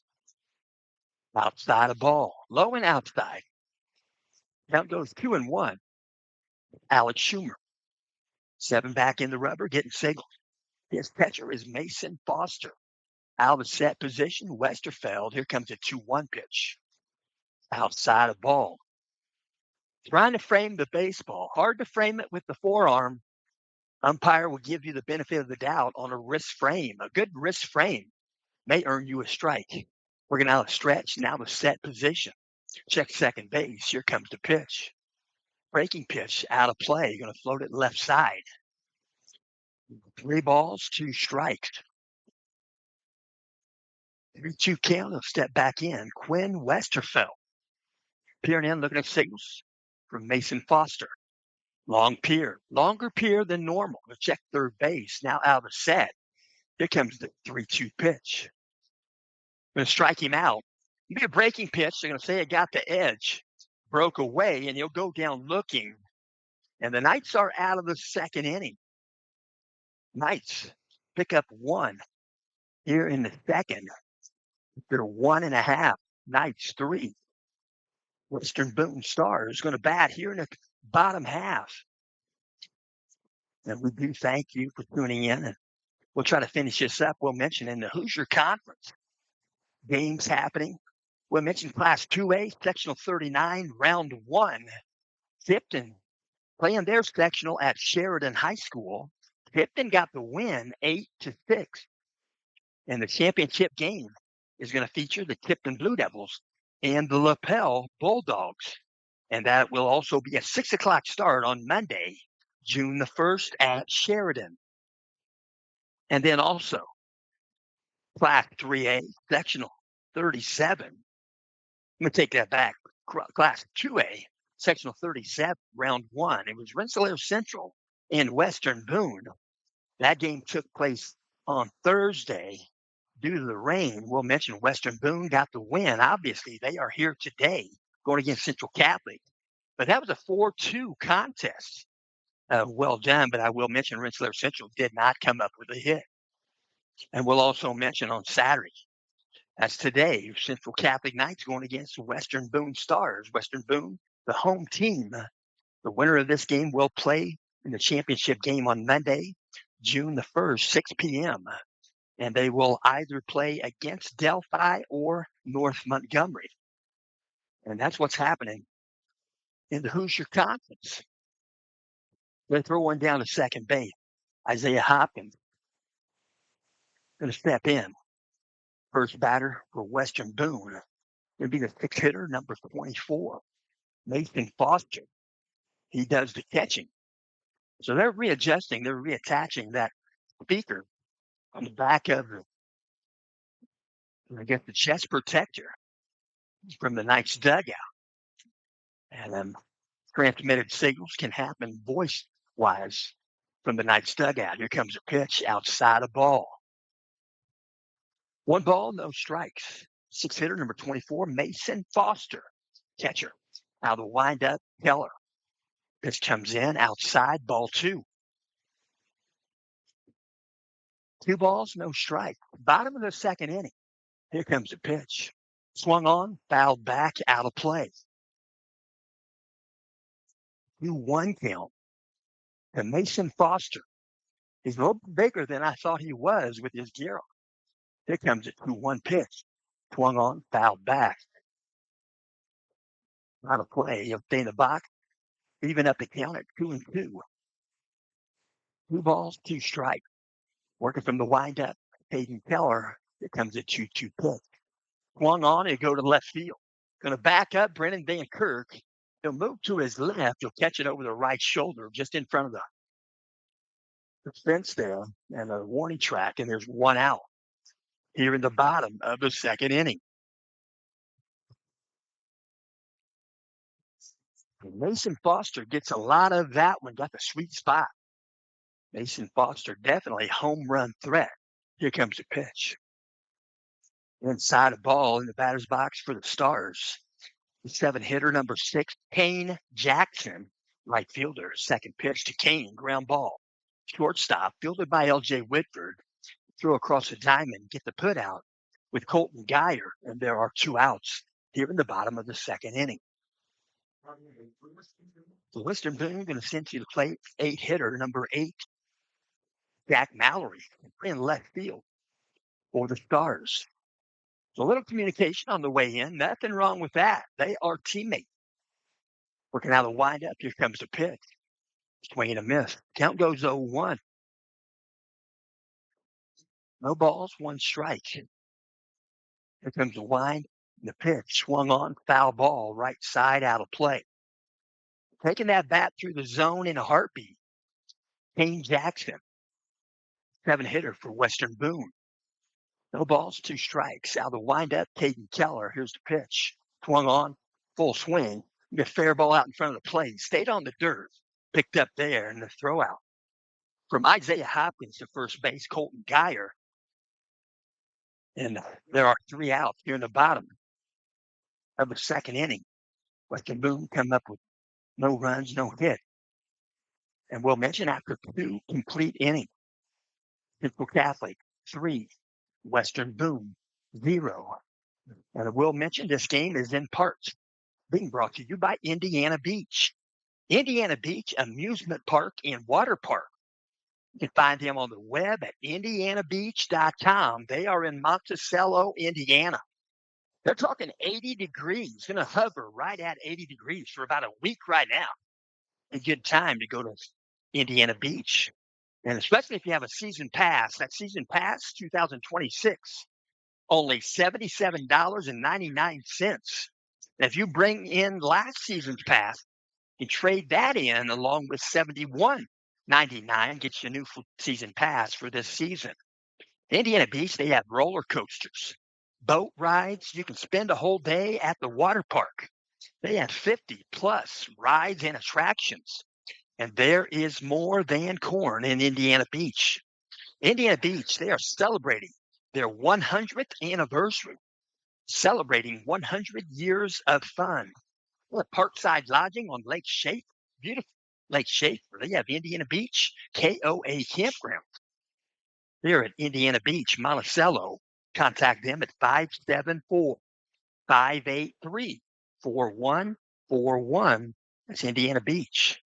Outside a ball. Low and outside. Count goes 2-1. Alex Schumer. 7 back in the rubber, getting signals. His catcher is Mason Foster. Out of set position, Westerfeld. Here comes a 2-1 pitch. Outside a ball. Trying to frame the baseball. Hard to frame it with the forearm. Umpire will give you the benefit of the doubt on a wrist frame. A good wrist frame may earn you a strike. We're going to out of stretch, now the set position. Check second base. Here comes the pitch. Breaking pitch, out of play. Going to float it left side. 3 balls, 2 strikes. 3-2 count. He'll step back in. Quinn Westerfeld peering in, looking at signals from Mason Foster. Long pier, longer pier than normal. To check third base. Now out of the set. Here comes the 3-2 pitch. Going to strike him out. It'll be a breaking pitch. They're going to say it got the edge. Broke away, and he'll go down looking. And the Knights are out of the second inning. Knights pick up one here in the second. They're 1.5. Knights 3. Western Boone Stars going to bat here in the bottom half. And we do thank you for tuning in. And we'll try to finish this up. We'll mention in the Hoosier Conference games happening. We'll mention Class 2A, Sectional 39, Round 1. Tipton playing their sectional at Sheridan High School. Tipton got the win 8-6. And the championship game is going to feature the Tipton Blue Devils and the Lapel Bulldogs. And that will also be a 6 o'clock start on Monday, June the 1st at Sheridan. And then also Class 3A, Sectional 37. I'm going to take that back. Class 2A, Sectional 37, Round 1. It was Rensselaer Central and Western Boone. That game took place on Thursday. Due to the rain, we'll mention Western Boone got the win. Obviously, they are here today going against Central Catholic. But that was a 4-2 contest. Well done, but I will mention Rensselaer Central did not come up with a hit. And we'll also mention on Saturday, that's today, Central Catholic Knights going against Western Boone Stars. Western Boone, the home team. The winner of this game will play in the championship game on Monday, June the 1st, 6 p.m. And they will either play against Delphi or North Montgomery. And that's what's happening in the Hoosier Conference. They throw one down to second base. Isaiah Hopkins going to step in. First batter for Western Boone. Going to be the 6 hitter, number 24, Mason Foster. He does the catching. So they're readjusting, they're reattaching that speaker on the back of the chest protector from the Knights dugout. And transmitted signals can happen voice-wise from the Knights dugout. Here comes a pitch outside a ball. 1 ball, no strikes. 6 hitter, number 24, Mason Foster. Catcher. Out of the windup, Keller. Pitch comes in outside, ball 2. 2 balls, no strike. Bottom of the second inning. Here comes a pitch. Swung on, fouled back, out of play. 2-1 count to Mason Foster. He's a little bigger than I thought he was with his gear on. Here comes a 2-1 pitch. Swung on, fouled back. Out of play. He'll stay in the box. Even up the count at 2-2. 2 balls, 2 strikes. Working from the windup, Hayden Keller. Here comes a 2-2 pitch. Swung on, he'll go to left field. Going to back up Brennan Van Kirk. He'll move to his left. He'll catch it over the right shoulder, just in front of the fence there, and a warning track, and there's 1 out here in the bottom of the second inning. And Mason Foster gets a lot of that one, got the sweet spot. Mason Foster, definitely home run threat. Here comes a pitch. Inside a ball in the batter's box for the Stars. The 7 hitter, number 6, Kane Jackson, right fielder. Second pitch to Kane, ground ball. Shortstop, fielded by L.J. Whitford. Throw across the diamond, get the put out with Colton Geyer, and there are 2 outs here in the bottom of the second inning. So Western Boone going to send to the plate 8 hitter, number 8, Jack Mallory, in left field for the Stars. So a little communication on the way in. Nothing wrong with that. They are teammates. Working out of the windup. Here comes the pitch. Swing and a miss. Count goes 0-1. No balls, 1 strike. Here comes the wind. The pitch swung on, foul ball, right side, out of play. Taking that bat through the zone in a heartbeat. Kane Jackson, 7 hitter for Western Boone. No balls, two strikes. Out of the windup, Caden Keller. Here's the pitch. Swung on, full swing. The fair ball out in front of the plate. Stayed on the dirt. Picked up there and the throw out. From Isaiah Hopkins to first base, Colton Geyer. And there are three outs here in the bottom of the second inning. Western Boone come up with no runs, no hit. And we'll mention after two complete innings, Central Catholic, 3, Western Boone, 0. And we'll mention this game is in parts being brought to you by Indiana Beach. Indiana Beach Amusement Park and Water Park. You can find them on the web at indianabeach.com. They are in Monticello, Indiana. They're talking 80 degrees, going to hover right at 80 degrees for about a week right now. A good time to go to Indiana Beach. And especially if you have a season pass, that season pass 2026, only $77.99. If you bring in last season's pass, you trade that in along with $71.99, gets you a new season pass for this season. Indiana Beach, they have roller coasters, boat rides. You can spend a whole day at the water park. They have 50 plus rides and attractions. And there is more than corn in Indiana Beach. Indiana Beach, they are celebrating their 100th anniversary, celebrating 100 years of fun. Parkside Lodging on Lake Schaefer, beautiful Lake Schaefer. They have Indiana Beach, KOA Campground. They're at Indiana Beach, Monticello. Contact them at 574-583-4141. That's Indiana Beach.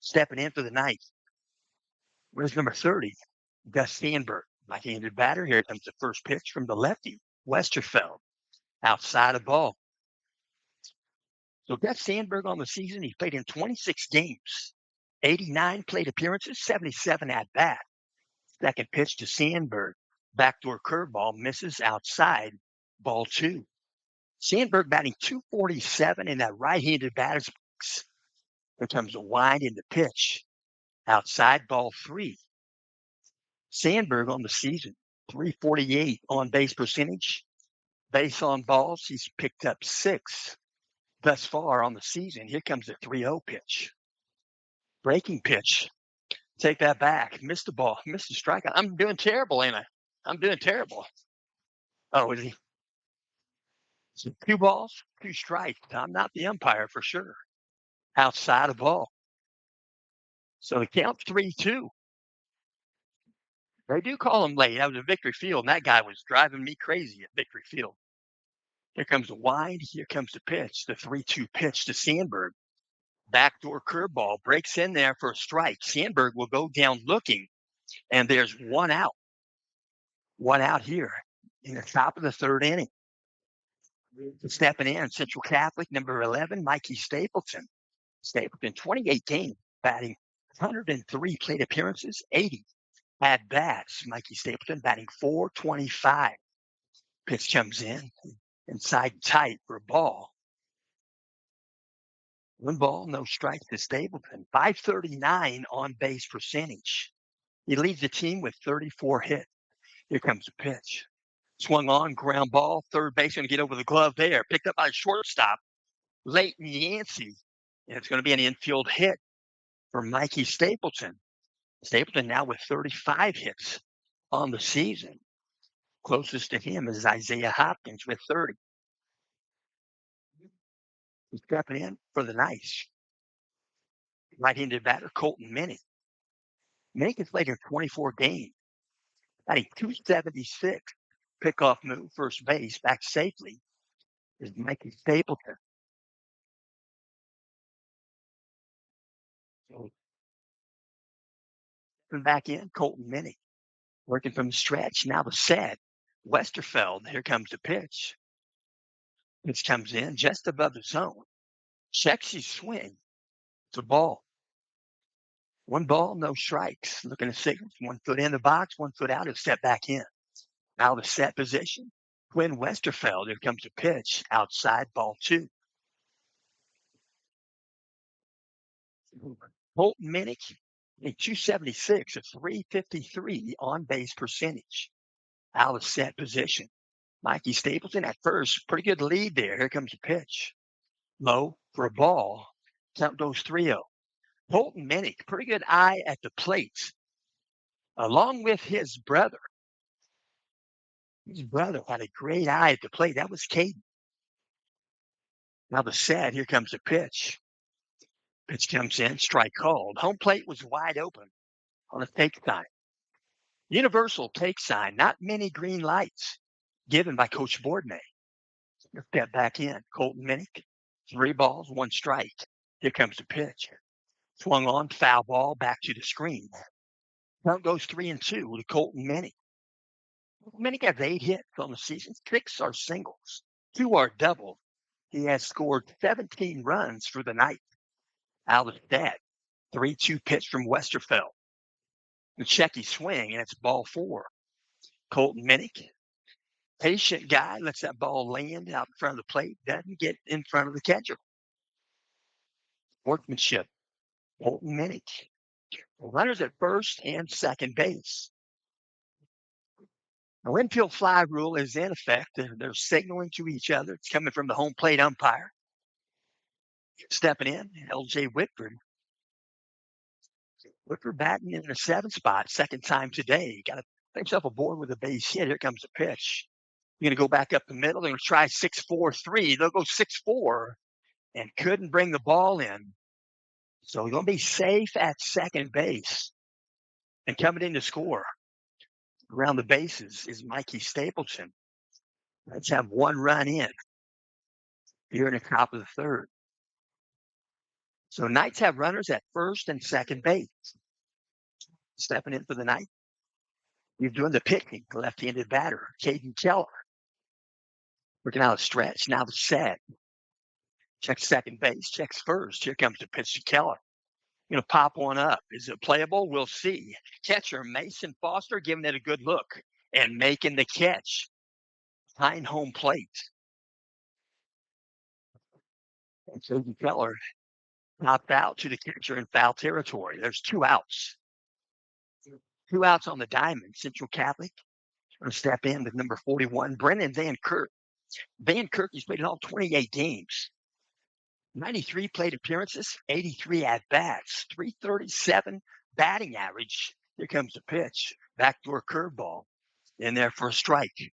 Stepping in for the night. Where's number 30? Gus Sandberg. Right-handed batter. Here comes the first pitch from the lefty, Westerfeld. Outside of ball. So Gus Sandberg on the season, he played in 26 games, 89 plate appearances, 77 at bat. Second pitch to Sandberg. Backdoor curveball misses outside, ball 2. Sandberg batting 247 in that right-handed batter's box. Here comes a wind in the pitch. Outside, ball 3. Sandberg on the season, 348 on base percentage. Base on balls, he's picked up 6 thus far on the season. Here comes the 3-0 pitch. Breaking pitch. Take that back. Missed the ball. Missed the strikeout. I'm doing terrible, ain't I? I'm doing terrible. Oh, is he? So 2 balls, 2 strikes. I'm not the umpire for sure. Outside of ball. So the count's 3-2. They do call him late. I was at Victory Field, and that guy was driving me crazy at Victory Field. Here comes the wind. Here comes the pitch. The 3-2 pitch to Sandberg. Backdoor curveball breaks in there for a strike. Sandberg will go down looking, and there's 1 out. 1 out here in the top of the 3rd inning. Stepping in, Central Catholic, number 11, Mikey Stapleton. Stapleton, 28 games, batting 103 plate appearances, 80 at bats. Mikey Stapleton batting .425. Pitch comes in, inside tight for a ball. 1 ball, no strikes to Stapleton. .539 on base percentage. He leads the team with 34 hits. Here comes the pitch. Swung on, ground ball, third base going to get over the glove there. Picked up by shortstop, Leighton Yancey. And it's going to be an infield hit for Mikey Stapleton. Stapleton now with 35 hits on the season. Closest to him is Isaiah Hopkins with 30. He's stepping in for the nice. Right-handed batter, Colton Minnick. Minnick has played in 24 games. Batting .276. Pickoff move, first base, back safely is Mikey Stapleton. So back in, Colton Minnick. Working from the stretch, now the set. Westerfeld, here comes the pitch. Pitch comes in just above the zone. Checks his swing. It's a ball. 1 ball, no strikes. Looking at signals. 1 foot in the box, 1 foot out, and step back in. Now the set position. Quinn Westerfeld, here comes the pitch. Outside, ball 2. Colton Minnick, a 276, a 353 on base percentage. out of set position. Mikey Stapleton at first, pretty good lead there. Here comes the pitch. Low for a ball. Count goes 3-0. Colton Minnick, pretty good eye at the plate, along with his brother. His brother had a great eye at the plate. That was Caden. Now the set, here comes the pitch. Pitch comes in, strike called. Home plate was wide open on a take sign. Universal take sign, not many green lights given by Coach Bourdonnais. Step back in. Colton Minnick, 3 balls, 1 strike. Here comes the pitch. Swung on, foul ball, back to the screen. Count goes 3-2 to Colton Minnick. Minnick has 8 hits on the season. 6 are singles. 2 are doubles. He has scored 17 runs for the night. Out of that, 3-2 pitch from Westerfeld. The checky swing, and it's ball 4. Colton Minnick, patient guy, lets that ball land out in front of the plate, doesn't get in front of the catcher. Workmanship. Colton Minnick. Runners at first and second base. The infield fly rule is in effect. They're signaling to each other. It's coming from the home plate umpire. Stepping in, L.J. Whitford. Whitford batting in the 7th spot, second time today. Got to put himself aboard with a base hit. Here comes the pitch. You're going to go back up the middle. They're going to try 6-4-3. They'll go 6-4 and couldn't bring the ball in. So you're going to be safe at second base. And coming in to score around the bases is Mikey Stapleton. Let's have 1 run in here in the top of the 3rd. So Knights have runners at first and second base. Stepping in for the night. He's doing the pitching, left-handed batter, Caden Keller. Working out a stretch. Now the set. Checks second base, checks first. Here comes the pitch to Keller. Going to pop one up. Is it playable? We'll see. Catcher Mason Foster giving it a good look and making the catch behind home plate. And Caden Keller popped out to the catcher in foul territory. There's 2 outs. 2 outs on the diamond. Central Catholic going to step in with number 41, Brennan Van Kirk. Van Kirk, he's played in all 28 games. 93 plate appearances, 83 at-bats, 337 batting average. Here comes the pitch. Backdoor curveball in there for a strike.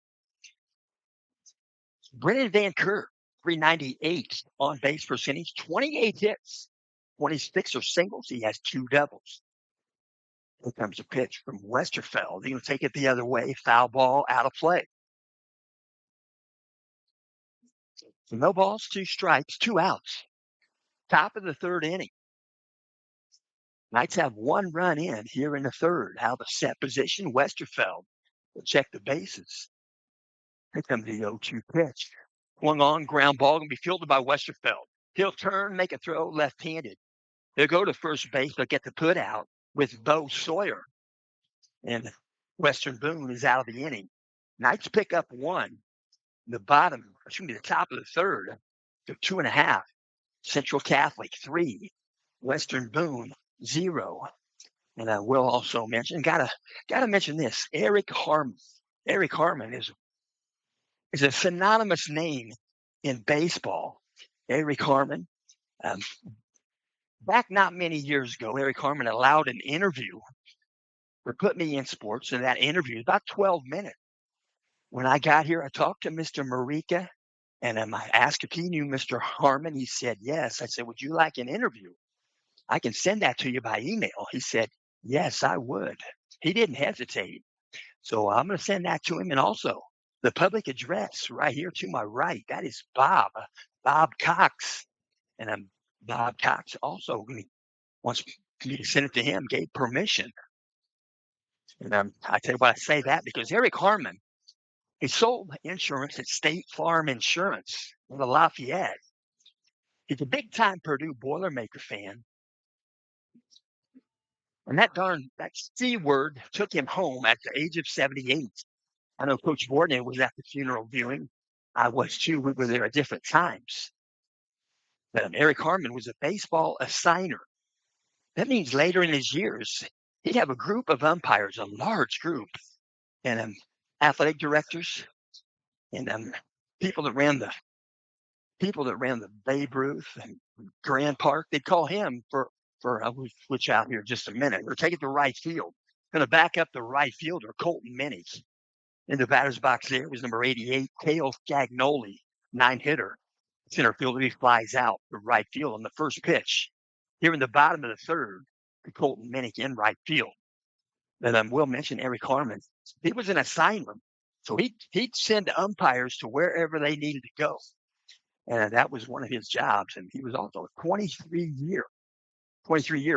Brennan Van Kirk, 398 on base percentage, 28 hits, 26 are singles. He has 2 doubles. Here comes a pitch from Westerfeld. He's going to take it the other way. Foul ball out of play. So no balls, 2 strikes, 2 outs. Top of the 3rd inning. Knights have 1 run in here in the 3rd. Out of the set position, Westerfeld will check the bases. Here comes the 0-2 pitch. Swung on, ground ball, going to be fielded by Westerfeld. He'll turn, make a throw left-handed. They'll go to first base. They'll get the put out with Bo Sawyer. And Western Boone is out of the inning. Knights pick up 1. The top of the 3rd to 2.5. Central Catholic 3. Western Boone 0. And I will also mention, gotta mention this, Eric Harmon. Eric Harmon is a synonymous name in baseball. Eric Harmon, back not many years ago, Eric Harmon allowed an interview or put me in sports, and that interview was about 12 minutes. When I got here, I talked to Mr. Marika, and I asked if he knew Mr. Harmon. He said, yes. I said, would you like an interview? I can send that to you by email. He said, yes, I would. He didn't hesitate. So I'm going to send that to him. And also the public address right here to my right, that is Bob Cox. And Bob Cox also wants me to send it to him, gave permission. And I tell you why I say that, because Eric Harmon, he sold insurance at State Farm Insurance in the Lafayette. He's a big-time Purdue Boilermaker fan. And that C word took him home at the age of 78. I know Coach Bourdonnais was at the funeral viewing. I was too. We were there at different times. But Eric Harmon was a baseball assigner. That means later in his years, he'd have a group of umpires, a large group, and athletic directors and people that ran the Babe Ruth and Grand Park. They'd call him for we'll switch out here just a minute. We're taking the right field. Going to back up the right fielder, Colton Minnick. In the batter's box there was number 88, Cale Scagnoli, 9-hitter. Center fielder, he flies out to right field on the first pitch. Here in the bottom of the third, to Colton Minnick in right field. Then Will mentioned Eric Harmon. He was an assignment, so he'd send umpires to wherever they needed to go. And that was one of his jobs. And he was also a 23-year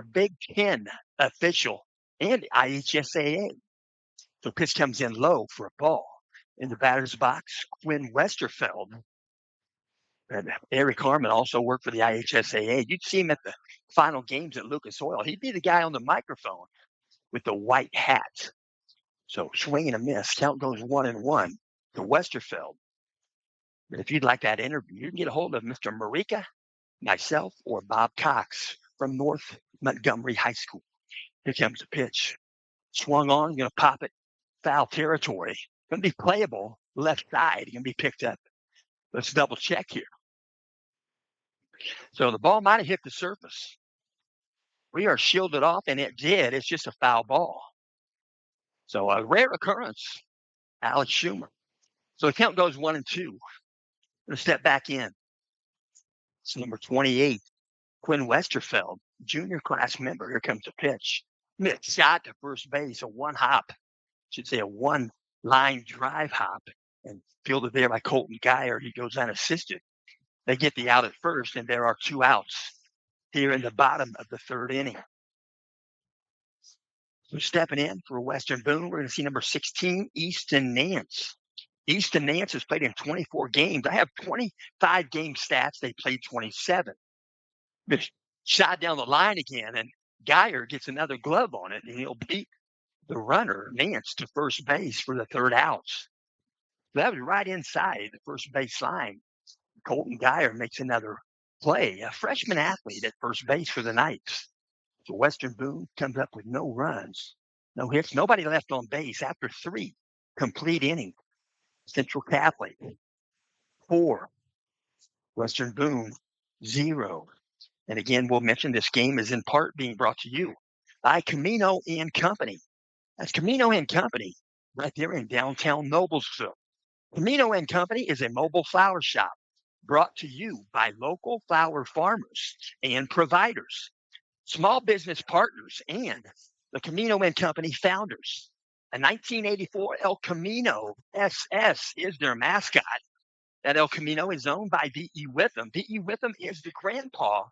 Big Ten official and IHSAA. So pitch comes in low for a ball. In the batter's box, Quinn Westerfeld. And Eric Harmon also worked for the IHSAA. You'd see him at the final games at Lucas Oil. He'd be the guy on the microphone with the white hat. So swing and a miss. Count goes 1-1 to Westerfeld. But if you'd like that interview, you can get a hold of Mr. Marika, myself, or Bob Cox from North Montgomery High School. Here comes the pitch. Swung on, going to pop it. Foul territory. Going to be playable left side. Going to be picked up. Let's double check here. So the ball might have hit the surface. We are shielded off, and it did. It's just a foul ball. So a rare occurrence, Alex Schumer. So the count goes 1-2. Going to step back in. It's number 28, Quinn Westerfeld, junior class member. Here comes the pitch. Missed shot to first base, a one-line drive hop, and fielded there by Colton Geyer. He goes unassisted. They get the out at first, and there are 2 outs here in the bottom of the third inning. So stepping in for Western Boone, we're going to see number 16, Easton Nance. Easton Nance has played in 24 games. I have 25 game stats. They played 27. Shot down the line again, and Geyer gets another glove on it, and he'll beat the runner, Nance, to first base for the third out. So that was right inside the first base line. Colton Geyer makes another play, a freshman athlete at first base for the Knights. So Western Boone comes up with no runs, no hits, nobody left on base after 3 complete innings. Central Catholic, 4. Western Boone, 0. And again, we'll mention this game is in part being brought to you by Camino and Company. That's Camino and Company right there in downtown Noblesville. Camino and Company is a mobile flower shop brought to you by local flower farmers and providers, small business partners, and the Camino and Company founders. A 1984 El Camino SS is their mascot. That El Camino is owned by V.E. Witham. V.E. Witham is the grandpa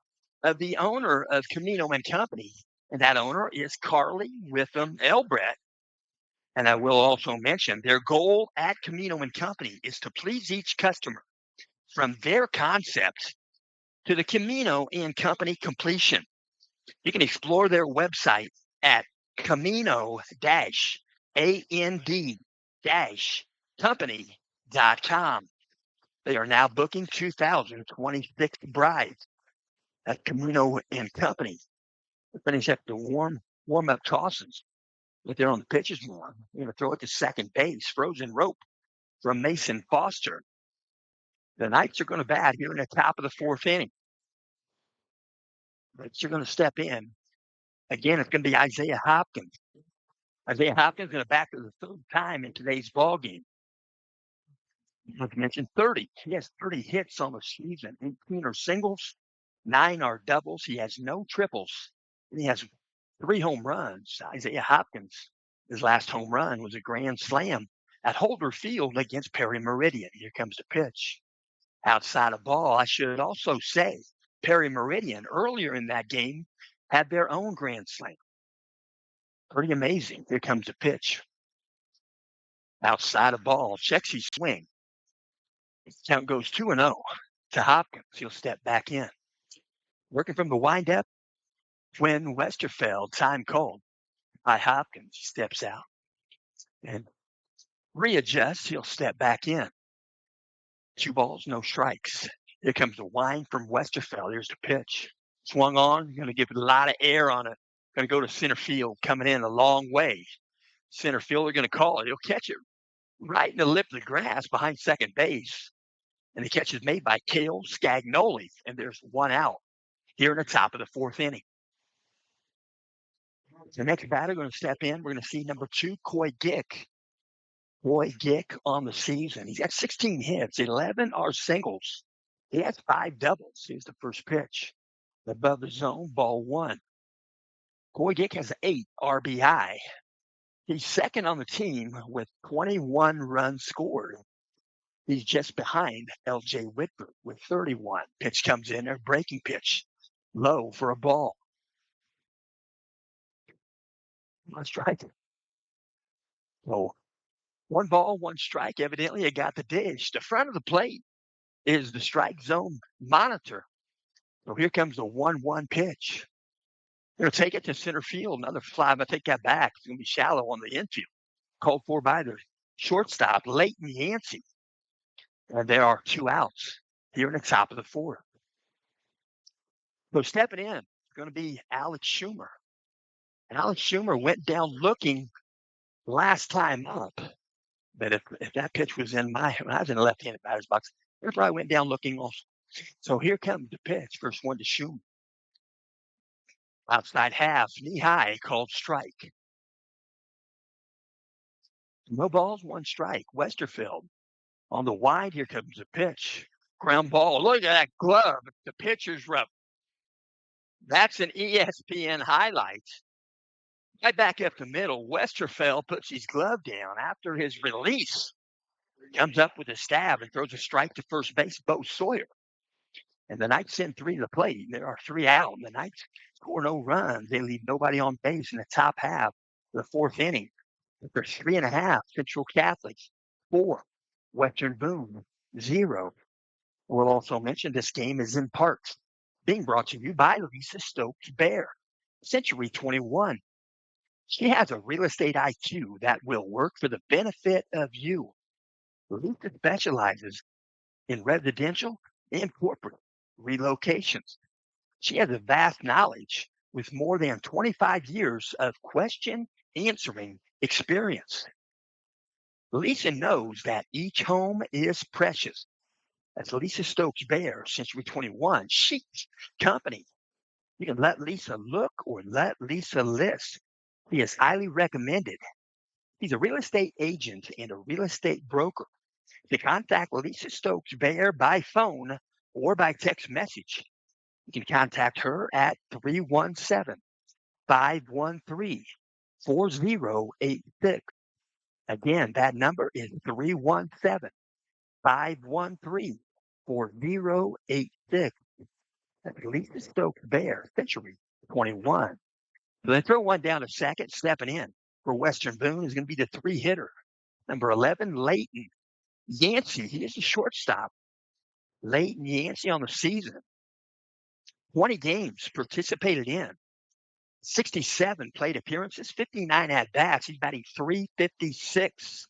of the owner of Camino and Company, and that owner is Carly Witham Elbrett. And I will also mention their goal at Camino and Company is to please each customer from their concept to the Camino and Company completion. You can explore their website at camino-and-company.com. They are now booking 2026 brides at Camino and Company. They finish up the warm-up tosses. But they're on the pitcher's mound. They're going to throw it to second base. Frozen rope from Mason Foster. The Knights are going to bat here in the top of the 4th inning. Knights are going to step in. Again, it's going to be Isaiah Hopkins. Isaiah Hopkins is going to bat for the 3rd time in today's ball game. Like I mentioned, 30. He has 30 hits on the season. 18 are singles, 9 are doubles. He has no triples. And he has 3 home runs. Isaiah Hopkins, his last home run was a grand slam at Holder Field against Perry Meridian. Here comes the pitch. Outside of ball, I should also say Perry Meridian earlier in that game had their own grand slam. Pretty amazing. Here comes the pitch. Outside of ball, checks his swing. Count goes 2-0 to Hopkins. He'll step back in. Working from the windup, Quinn Westerfeld, time called by Hopkins. He steps out and readjusts. He'll step back in. 2 balls, no strikes. Here comes the wind from Westerfeld. Here's the pitch. Swung on. Going to give it a lot of air on it. Going to go to center field. Coming in a long way. Center fielder going to call it. He'll catch it right in the lip of the grass behind second base. And the catch is made by Cale Scagnoli. And there's one out here in the top of the fourth inning. The next batter going to step in. We're going to see number 2, Coy Gick. Coy Gick on the season. He's got 16 hits, 11 are singles. He has 5 doubles. Here's the first pitch. Above the zone, ball 1. Coy Gick has 8 RBI. He's second on the team with 21 runs scored. He's just behind L.J. Whitford with 31. Pitch comes in, a breaking pitch. Low for a ball. One strike. So 1 ball, 1 strike. Evidently, it got the dish. The front of the plate is the strike zone monitor. So here comes the 1-1 pitch. Going to take it to center field. Another fly. I'm going to take that back. It's going to be shallow on the infield. Called for by the shortstop, Leighton Yancey. And there are 2 outs here in the top of the fourth. So stepping in is going to be Alex Schumer. And Alex Schumer went down looking last time up. But if that pitch was when I was in the left-handed batter's box, it probably went down looking also. So here comes the pitch. First one to Schumer. Outside half, knee high, called strike. No balls, 1 strike. Westerfield on the wide. Here comes the pitch. Ground ball. Look at that glove. The pitcher's rub. That's an ESPN highlight. Right back up the middle. Westerfeld puts his glove down after his release. Comes up with a stab and throws a strike to first base, Bo Sawyer. And the Knights send 3 to the plate. There are 3 out. The Knights score no runs. They leave nobody on base in the top half of the fourth inning. There's 3.5 Central Catholics, 4 Western Boone, 0. We'll also mention this game is in part being brought to you by Lisa Stokes Bear, Century 21. She has a real estate IQ that will work for the benefit of you. Lisa specializes in residential and corporate relocations. She has a vast knowledge with more than 25 years of question answering experience. Lisa knows that each home is precious. That's Lisa Stokes Bear, Century 21. She's company. You can let Lisa look or let Lisa list. She is highly recommended. He's a real estate agent and a real estate broker. To contact Lisa Stokes Bear by phone or by text message, you can contact her at 317-513-4086. Again, that number is 317-513-4086. That's Lisa Stokes Bear, Century 21. So they throw one down to second, stepping in for Western Boone is going to be the 3-hitter. Number 11, Leighton Yancey. He is a shortstop. Leighton Yancey on the season. 20 games participated in. 67 plate appearances, 59 at-bats. He's batting .356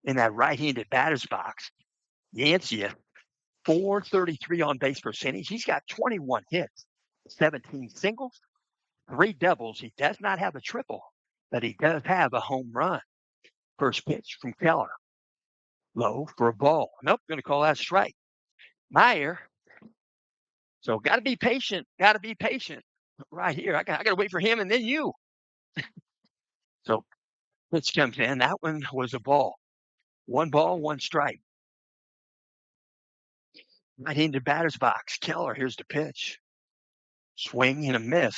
in that right-handed batter's box. Yancey, 433 on-base percentage. He's got 21 hits, 17 singles, 3 doubles. He does not have a triple, but he does have a home run. First pitch from Keller. Low for a ball. Nope, going to call that a strike. Meyer. So got to be patient. Got to be patient. Right here. I got to wait for him and then you. So pitch comes in. That one was a ball. 1 ball, 1 strike. Right-handed batter's box. Keller, here's the pitch. Swing and a miss.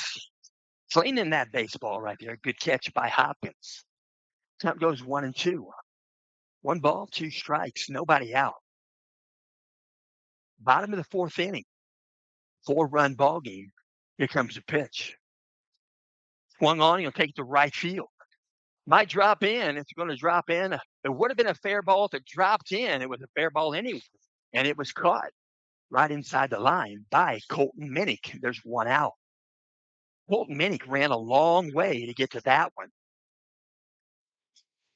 Cleaning that baseball right there. Good catch by Hopkins. Count goes 1-2. 1 ball, 2 strikes. Nobody out. Bottom of the fourth inning. 4-run ball game. Here comes the pitch. Swung on. He'll take it to right field. Might drop in. It's going to drop in. It would have been a fair ball if it dropped in. It was a fair ball anyway. And it was caught right inside the line by Colton Minnick. There's 1 out. Colton Minnick ran a long way to get to that one.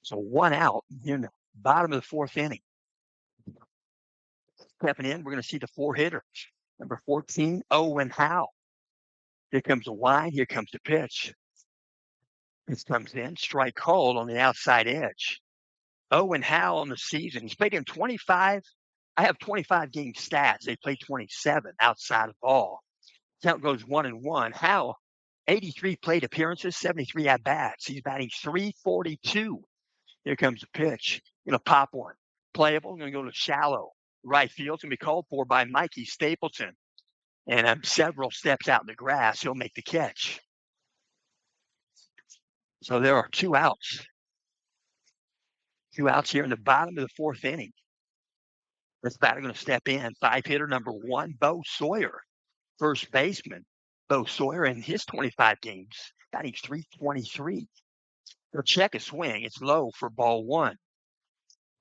So 1 out in the bottom of the fourth inning. Stepping in, we're going to see the 4-hitter. Number 14, Owen Howe. Here comes the wind. Here comes the pitch. This comes in. Strike called on the outside edge. Owen Howe on the season. He's played in 25. I have 25 game stats. They played 27 outside of ball. Count goes 1-1. Howe, 83 plate appearances, 73 at bats. He's batting 342. Here comes the pitch. Going to pop one. Playable. Going to go to shallow. Right field. It's going to be called for by Mikey Stapleton. And several steps out in the grass, he'll make the catch. So there are 2 outs. 2 outs here in the bottom of the 4th inning. This batter going to step in. 5-hitter number 1, Bo Sawyer, first baseman. Bo Sawyer in his 25 games, batting 323. They'll check a swing. It's low for ball 1.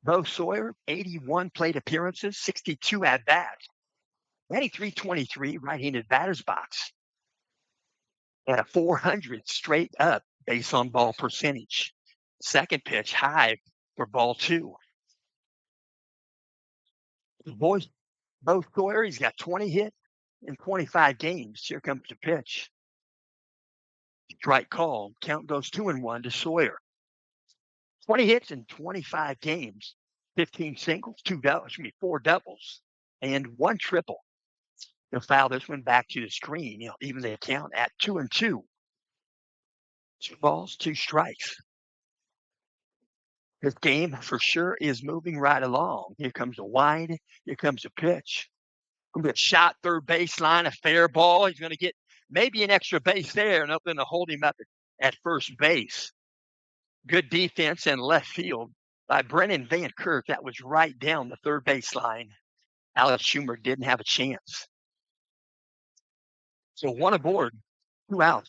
Bo Sawyer, 81 plate appearances, 62 at bats. Batting 323, right-handed batter's box. And a 400 straight up base on ball percentage. Second pitch, high for ball 2. Bo Sawyer, he's got 20 hits in 25 games. Here comes the pitch. Strike call. Count goes 2-1 to Sawyer. 20 hits in 25 games. 15 singles, 4 doubles, and 1 triple. He'll foul this one back to the screen. Even the count at 2-2. 2 balls, 2 strikes. This game for sure is moving right along. Here comes a wide. Here comes a pitch. Going to be a shot third baseline, a fair ball. He's going to get maybe an extra base there, and up going to hold him up at first base. Good defense and left field by Brennan Van Kirk. That was right down the third baseline. Alex Schumer didn't have a chance. So 1 aboard, 2 out.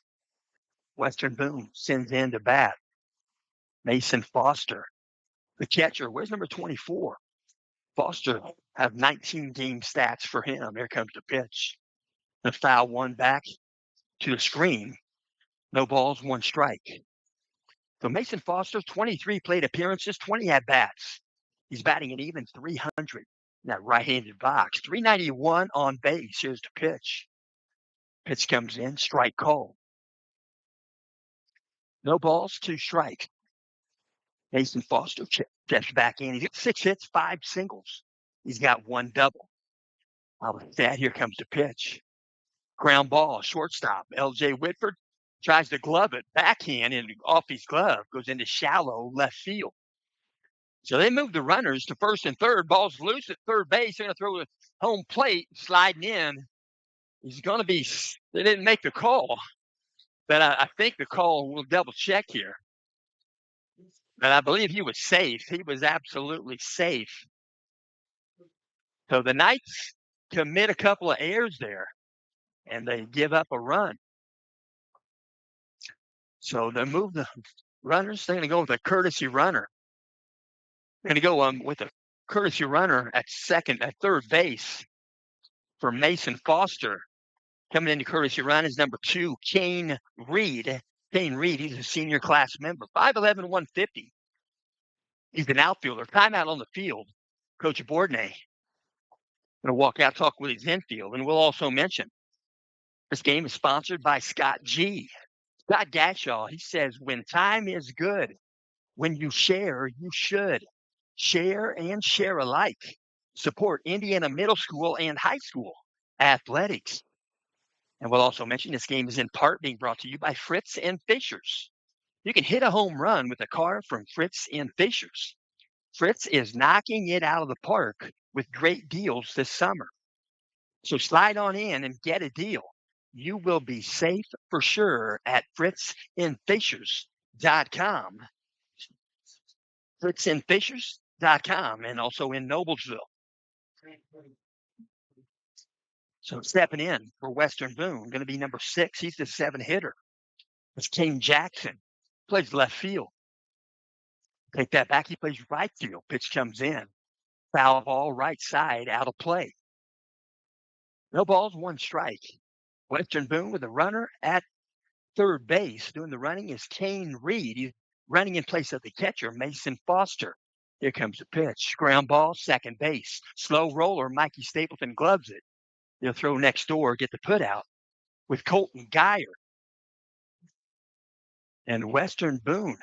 Western Boone sends in to bat. Mason Foster, the catcher. Where's number 24? Foster have 19 game stats for him. Here comes the pitch. The foul one back to the screen. No balls, 1 strike. So Mason Foster, 23 plate appearances, 20 at bats. He's batting an even 300 in that right-handed box. 391 on base. Here's the pitch. Pitch comes in, strike call. No balls, 2 strikes. Mason Foster steps back in. He's got 6 hits, 5 singles. He's got 1 double. Out of that, here comes the pitch. Ground ball, shortstop. L.J. Whitford tries to glove it. Backhand and off his glove goes into shallow left field. So they move the runners to first and third. Ball's loose at third base. They're going to throw a home plate, sliding in. He's going to be – they didn't make the call. But I think the call, we'll double check here. But I believe he was safe. He was absolutely safe. So the Knights commit a couple of errors there, and they give up a run. So they move the runners. They're going to go with a courtesy runner. They're going to go with a courtesy runner at third base for Mason Foster. Coming into courtesy run is number 2, Kane Reed. Kane Reed, he's a senior class member, 5'11", 150. He's an outfielder. Timeout on the field. Coach Bourdonnais going to walk out, talk with his infield. And we'll also mention this game is sponsored by Scott G. Scott Gashaw, he says, when time is good, when you share, you should. Share and share alike. Support Indiana middle school and high school athletics. And we'll also mention this game is in part being brought to you by Fritz and Fishers. You can hit a home run with a car from Fritz and Fishers. Fritz is knocking it out of the park with great deals this summer. So slide on in and get a deal. You will be safe for sure at fritzandfishers.com. fritzandfishers.com, and also in Noblesville. So stepping in for Western Boone, going to be number 6. He's the 7-hitter. It's Kane Jackson. Plays left field. Take that back. He plays right field. Pitch comes in. Foul ball, right side, out of play. No balls, 1 strike. Western Boone with a runner at third base. Doing the running is Kane Reed. He's running in place of the catcher, Mason Foster. Here comes the pitch. Ground ball, second base. Slow roller, Mikey Stapleton gloves it. They'll throw next door, get the put out with Colton Geyer. And Western Boone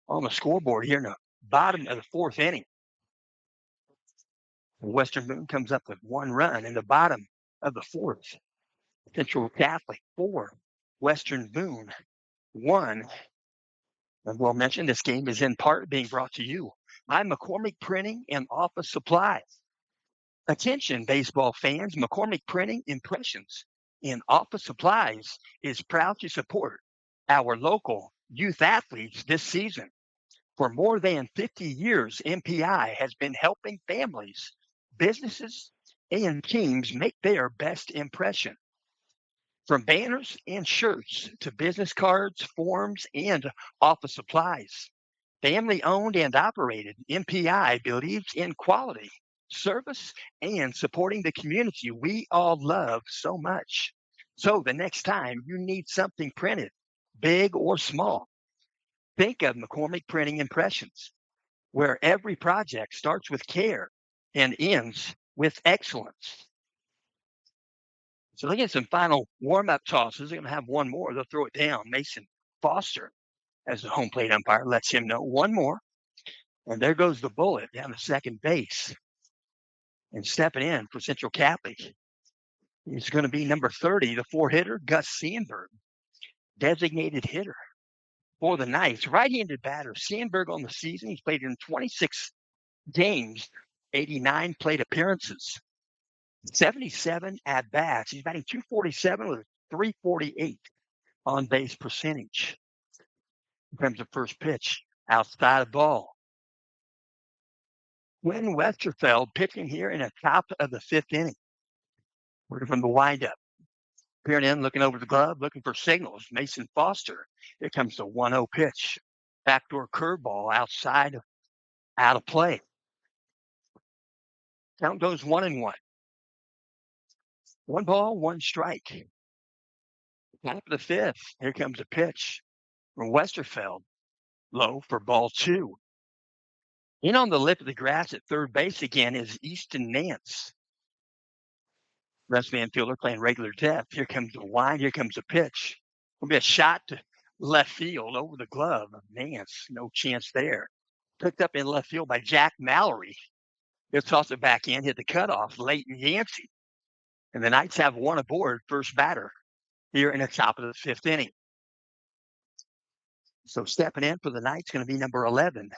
on the scoreboard here in the bottom of the fourth inning. Western Boone comes up with 1 run in the bottom of the fourth. Central Catholic 4, Western Boone 1. And we'll mention this game is in part being brought to you by McCormick Printing and Office Supplies. Attention, baseball fans, McCormick Printing Impressions and Office Supplies is proud to support our local youth athletes this season. For more than 50 years, MPI has been helping families, businesses, and teams make their best impression. From banners and shirts to business cards, forms, and office supplies. Family owned and operated, MPI believes in quality, service, and supporting the community we all love so much. So the next time you need something printed, big or small, think of McCormick Printing Impressions, where every project starts with care and ends with excellence. So they get some final warm-up tosses. They're going to have one more. They'll throw it down. Mason Foster, as the home plate umpire, lets him know one more. And there goes the bullet down to second base. And stepping in for Central Catholic is going to be number 30, the 4-hitter, Gus Sandberg, designated hitter for the Knights. Right-handed batter. Sandberg on the season. He's played in 26 games, 89 plate appearances, 77 at-bats. He's batting .247 with a .348 on-base percentage. In terms of first pitch, outside of ball. Quinn Westerfeld pitching here in the top of the 5th inning. Working from the windup. Peering in, looking over the glove, looking for signals. Mason Foster. Here comes the 1-0 pitch. Backdoor curveball outside, out of play. Count goes 1-1. 1 ball, 1 strike. Top of the 5th. Here comes a pitch from Westerfeld. Low for ball 2. In on the lip of the grass at third base again is Easton Nance. Left fielder playing regular depth. Here comes the wind. Here comes the pitch. Will be a shot to left field over the glove of Nance. No chance there. Picked up in left field by Jack Mallory. He'll toss it back in, hit the cutoff. Leighton Yancey. And the Knights have 1 aboard, first batter here in the top of the 5th inning. So stepping in for the Knights going to be number 11,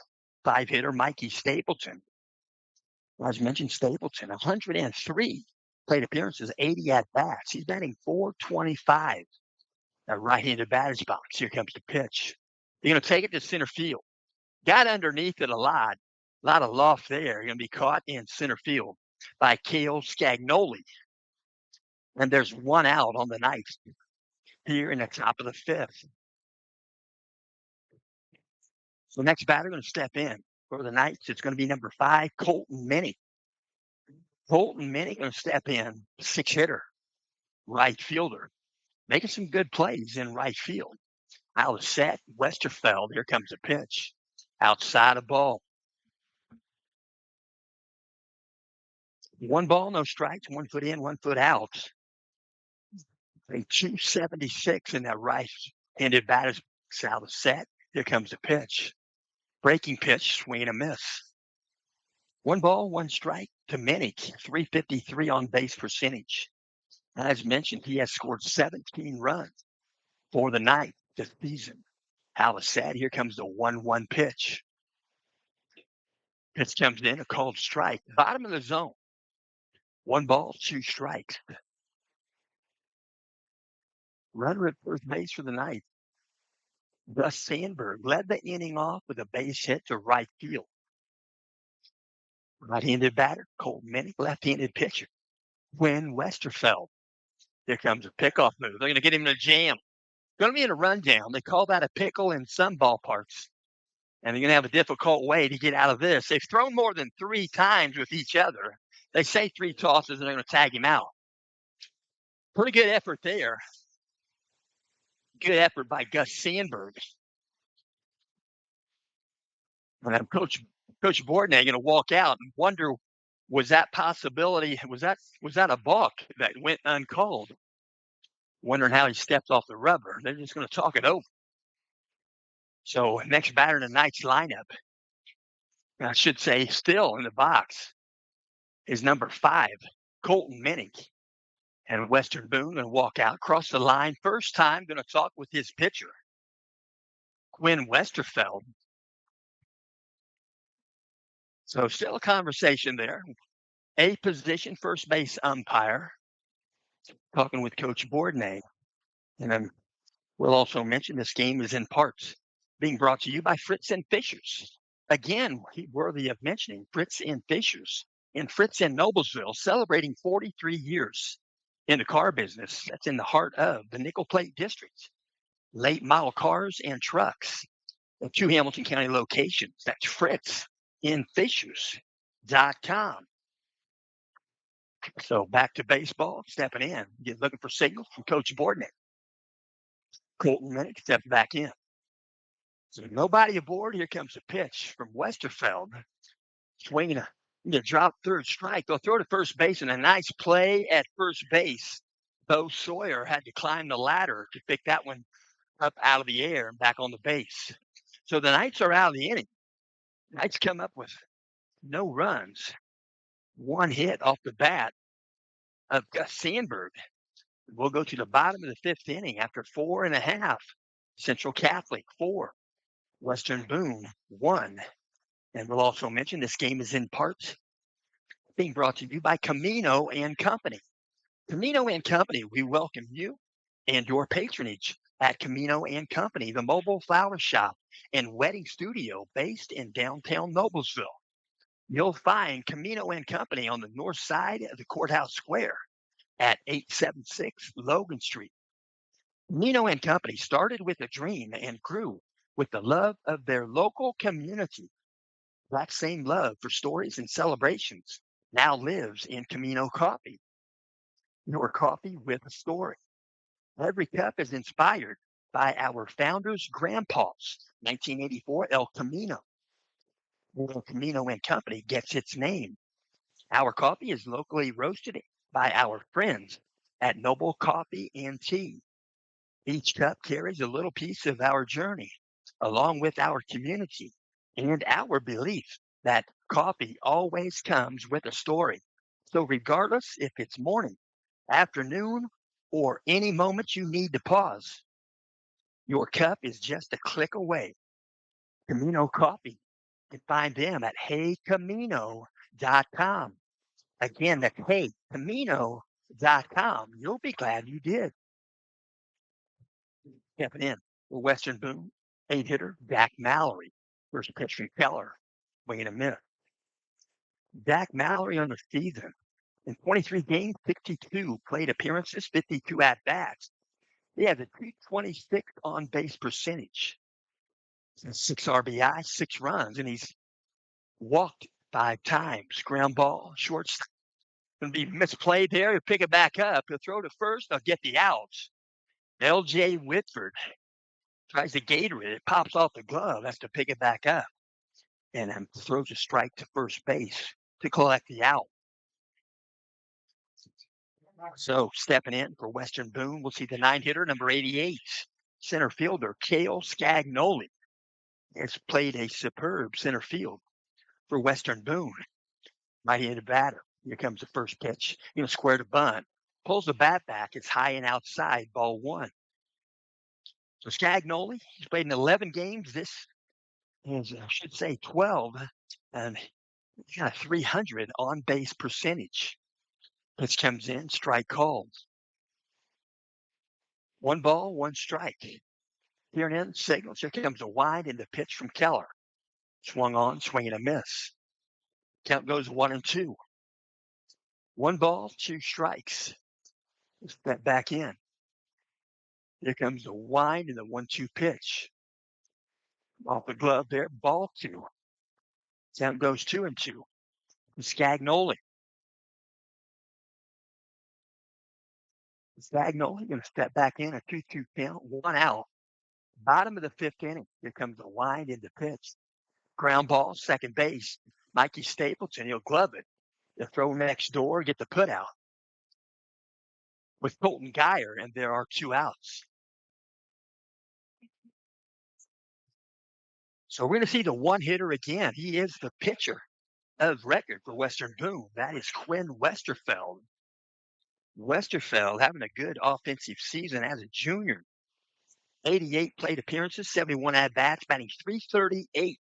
5-hitter Mikey Stapleton. As mentioned, Stapleton, 103 plate appearances, 80 at-bats. He's batting .425. A right-handed batter's box. Here comes the pitch. You're going to take it to center field. Got underneath it a lot of loft there. You're going to be caught in center field by Cale Scagnoli. And there's 1 out on the Knights here in the top of the 5th. So next batter going to step in for the Knights. It's going to be number 5, Colton Minnie. Colton Minnie going to step in, 6-hitter, right fielder, making some good plays in right field. Out of set, Westerfeld. Here comes a pitch, outside of ball. 1 ball, no strikes, 1 foot in, 1 foot out. A .276 in that right-handed batter's out of set. Here comes the pitch. Breaking pitch, swing and a miss. 1 ball, 1 strike to Minnick, .353 on base percentage. As mentioned, he has scored 17 runs for the Knights this season. Out of set, here comes the 1-1 pitch. Pitch comes in, a called strike. Bottom of the zone. 1 ball, 2 strikes. Runner at first base for the Knights. Gus Sandberg led the inning off with a base hit to right field. Right-handed batter, Cole Minnick, left-handed pitcher, Quinn Westerfeld. Here comes a pickoff move. They're going to get him in a jam. Going to be in a rundown. They call that a pickle in some ballparks. And they're going to have a difficult way to get out of this. They've thrown more than 3 times with each other. They say 3 tosses, and they're going to tag him out. Pretty good effort there. Good effort by Gus Sandberg. And Coach Bordnay going to walk out and wonder, was that possibility, was that a balk that went uncalled? Wondering how he stepped off the rubber. They're just going to talk it over. So next batter in the Knights lineup I should say, still in the box is number 5, Colton Minnick. And Western Boone going to walk out, cross the line. First time going to talk with his pitcher, Quinn Westerfeld. So still a conversation there. A position, first base umpire, talking with Coach Bourdonnais. And then we'll also mention this game is in parts being brought to you by Fritz and Fishers. Again, worthy of mentioning, Fritz and Fishers and Fritz in Noblesville celebrating 43 years in the car business. That's in the heart of the Nickel Plate District. Late model cars and trucks. The 2 Hamilton County locations. That's Fritz in Fishers.com. So back to baseball, stepping in, looking for signals from Coach Bourdonnais. Colton Minnick steps back in. So nobody aboard. Here comes a pitch from Westerfeld. Swinging a drop third strike. They'll throw to first base, and a nice play at first base. Bo Sawyer had to climb the ladder to pick that one up out of the air and back on the base. So the Knights are out of the inning. Knights come up with no runs. 1 hit off the bat of Gus Sandberg. We'll go to the bottom of the 5th inning after 4.5. Central Catholic 4, Western Boone 1. And we'll also mention this game is in parts being brought to you by Camino and Company. Camino and Company, we welcome you and your patronage at Camino and Company, the mobile flower shop and wedding studio based in downtown Noblesville. You'll find Camino and Company on the north side of the Courthouse Square at 876 Logan Street. Camino and Company started with a dream and grew with the love of their local community. That same love for stories and celebrations now lives in Camino Coffee. Your coffee with a story. Every cup is inspired by our founder's grandpa's 1984 El Camino. El Camino and Company gets its name. Our coffee is locally roasted by our friends at Noble Coffee and Tea. Each cup carries a little piece of our journey, along with our community and our belief that coffee always comes with a story. So regardless if it's morning, afternoon, or any moment you need to pause, your cup is just a click away. Camino Coffee. You can find them at heycamino.com. Again, that's heycamino.com. You'll be glad you did. Stepping in for Western Boone, 8-hitter Dak Mallory. First pitch from Keller. Wait a minute. Dak Mallory on the season. In 23 games, 62 plate appearances, 52 at-bats. He has a 226 on-base percentage. 6 RBI, 6 runs, and he's walked 5 times. Ground ball, shortstop. Going to be misplayed there. He'll pick it back up. He'll throw to first. They'll get the outs. L.J. Whitford tries to gator it. It pops off the glove. Has to pick it back up. And then throws a strike to first base to collect the out. So stepping in for Western Boone, we'll see the 9-hitter, number 88, center fielder Cale Scagnoli. Has played a superb center field for Western Boone. Mighty-handed batter. Here comes the first pitch. Square to bunt. Pulls the bat back. It's high and outside. Ball 1. So Scagnoli, he's played in 11 games. This is, I should say, 12. And he's got a 300 on-base percentage. Pitch comes in. Strike called. 1 ball, 1 strike. Here and in, signals. Here comes a wind in the pitch from Keller. Swung on, swing and a miss. Count goes 1-2. 1 ball, 2 strikes. Step back in. Here comes the wind and the 1-2 pitch. Off the glove there, ball 2. Count goes 2-2. Scagnoli. Scagnoli going to step back in, a 2-2 count, 1 out. Bottom of the 5th inning. Here comes the wind in the pitch. Ground ball, second base. Mikey Stapleton, he'll glove it. He'll throw next door, get the put out. With Colton Geyer, and there are 2 outs. So we're going to see the one hitter again. He is the pitcher of record for Western Boone. That is Quinn Westerfeld. Westerfeld having a good offensive season as a junior. 88 plate appearances, 71 at bats, batting 338,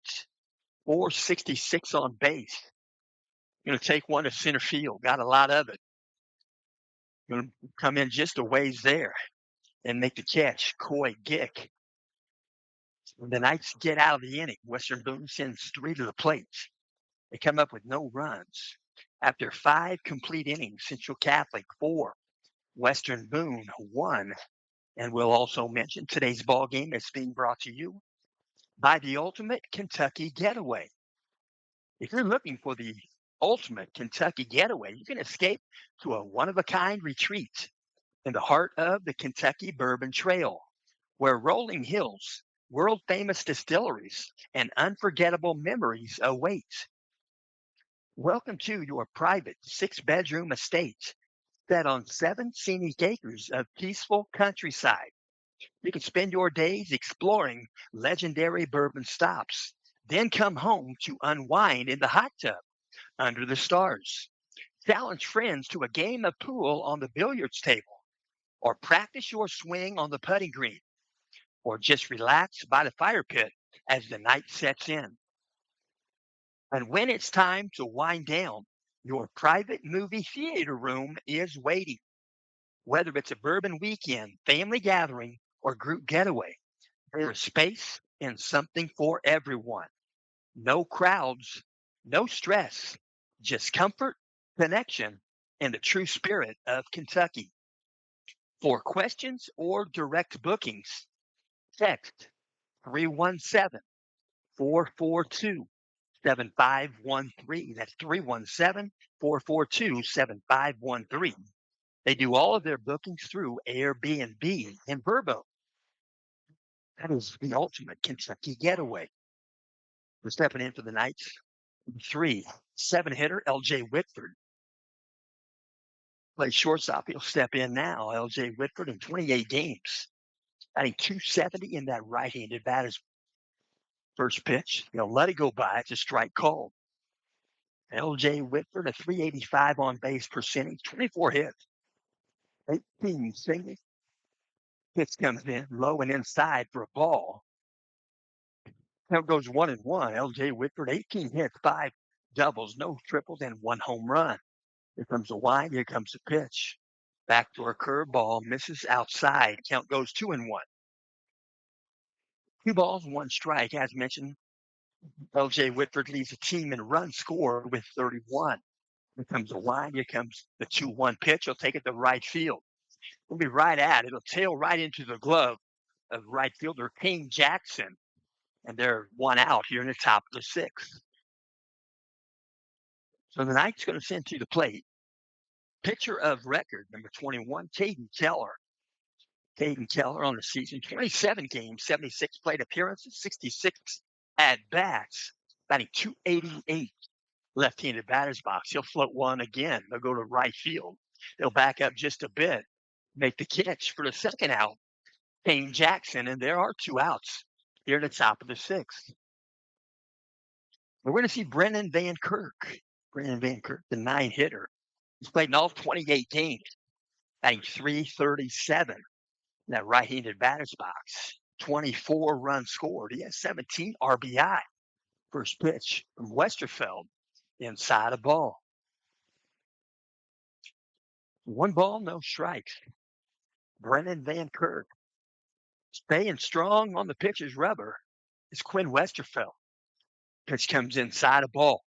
466 on base. Going to take one to center field. Got a lot of it. Going to come in just a ways there and make the catch. Coy Gick. The Knights get out of the inning. Western Boone sends 3 to the plate. They come up with no runs. After 5 complete innings, Central Catholic 4, Western Boone 1. And we'll also mention today's ball game is being brought to you by the Ultimate Kentucky Getaway. If you're looking for the ultimate Kentucky getaway, you can escape to a one-of-a-kind retreat in the heart of the Kentucky Bourbon Trail, where rolling hills, world-famous distilleries, and unforgettable memories await. Welcome to your private 6-bedroom estate set on 7 scenic acres of peaceful countryside. You can spend your days exploring legendary bourbon stops, then come home to unwind in the hot tub under the stars. Challenge friends to a game of pool on the billiards table, or practice your swing on the putting green, or just relax by the fire pit as the night sets in. And when it's time to wind down, your private movie theater room is waiting. Whether it's a bourbon weekend, family gathering, or group getaway, there is space and something for everyone. No crowds, no stress, just comfort, connection, and the true spirit of Kentucky. For questions or direct bookings, text 317 442 7513. That's 317 442 7513. They do all of their bookings through Airbnb in Verbo. That is the ultimate Kentucky getaway. We're stepping in for the Knights. 7 hitter, LJ Whitford. Plays shortstop. He'll step in now. LJ Whitford in 28 games. Batting 270 in that right-handed batter's first pitch. Let it go by. It's a strike called. LJ Whitford, a 385 on base percentage, 24 hits, 18 singles. Pitch comes in low and inside for a ball. Count goes 1-1. LJ Whitford, 18 hits, 5 doubles, no triples, and 1 home run. Here comes the wind. Here comes the pitch. Back to a curveball, misses outside. Count goes 2-1. 2 balls, 1 strike. As mentioned, LJ Whitford leads the team in runs scored with 31. Here comes the wind. Here comes the 2-1 pitch. He'll take it to right field. It'll be right at it. It'll tail right into the glove of right fielder King Jackson. And they're 1 out here in the top of the 6th. So the Knights going to send to the plate. Pitcher of record, number 21, Caden Keller. Caden Keller on the season, 27 games, 76 plate appearances, 66 at bats, batting 288. Left-handed batter's box. He'll float one again. They'll go to right field. They'll back up just a bit, make the catch for the second out. Kane Jackson, and there are 2 outs here at the top of the 6th. We're going to see Brennan Van Kirk. Brennan Van Kirk, the 9 hitter. He's played in all 28 games, batting 337 in that right-handed batter's box. 24 runs scored. He has 17 RBI. First pitch from Westerfeld, inside a ball. 1 ball, no strikes. Brennan Van Kirk. Staying strong on the pitcher's rubber is Quinn Westerfeld. Pitch comes inside a ball.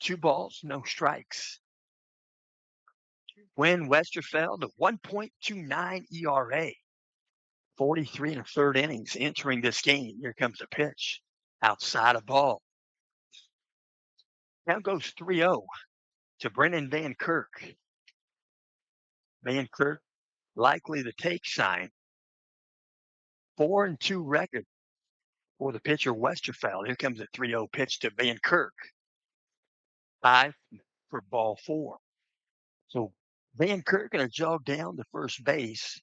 2 balls, no strikes. Quinn Westerfeld, a 1.29 ERA. 43 1/3 innings entering this game. Here comes the pitch. Outside a ball. Now goes 3-0 to Brennan Van Kirk. Van Kirk likely the take sign. 4-2 record for the pitcher Westerfeld. Here comes a 3-0 pitch to Van Kirk. 5 for ball 4. So Van Kirk going to jog down to first base.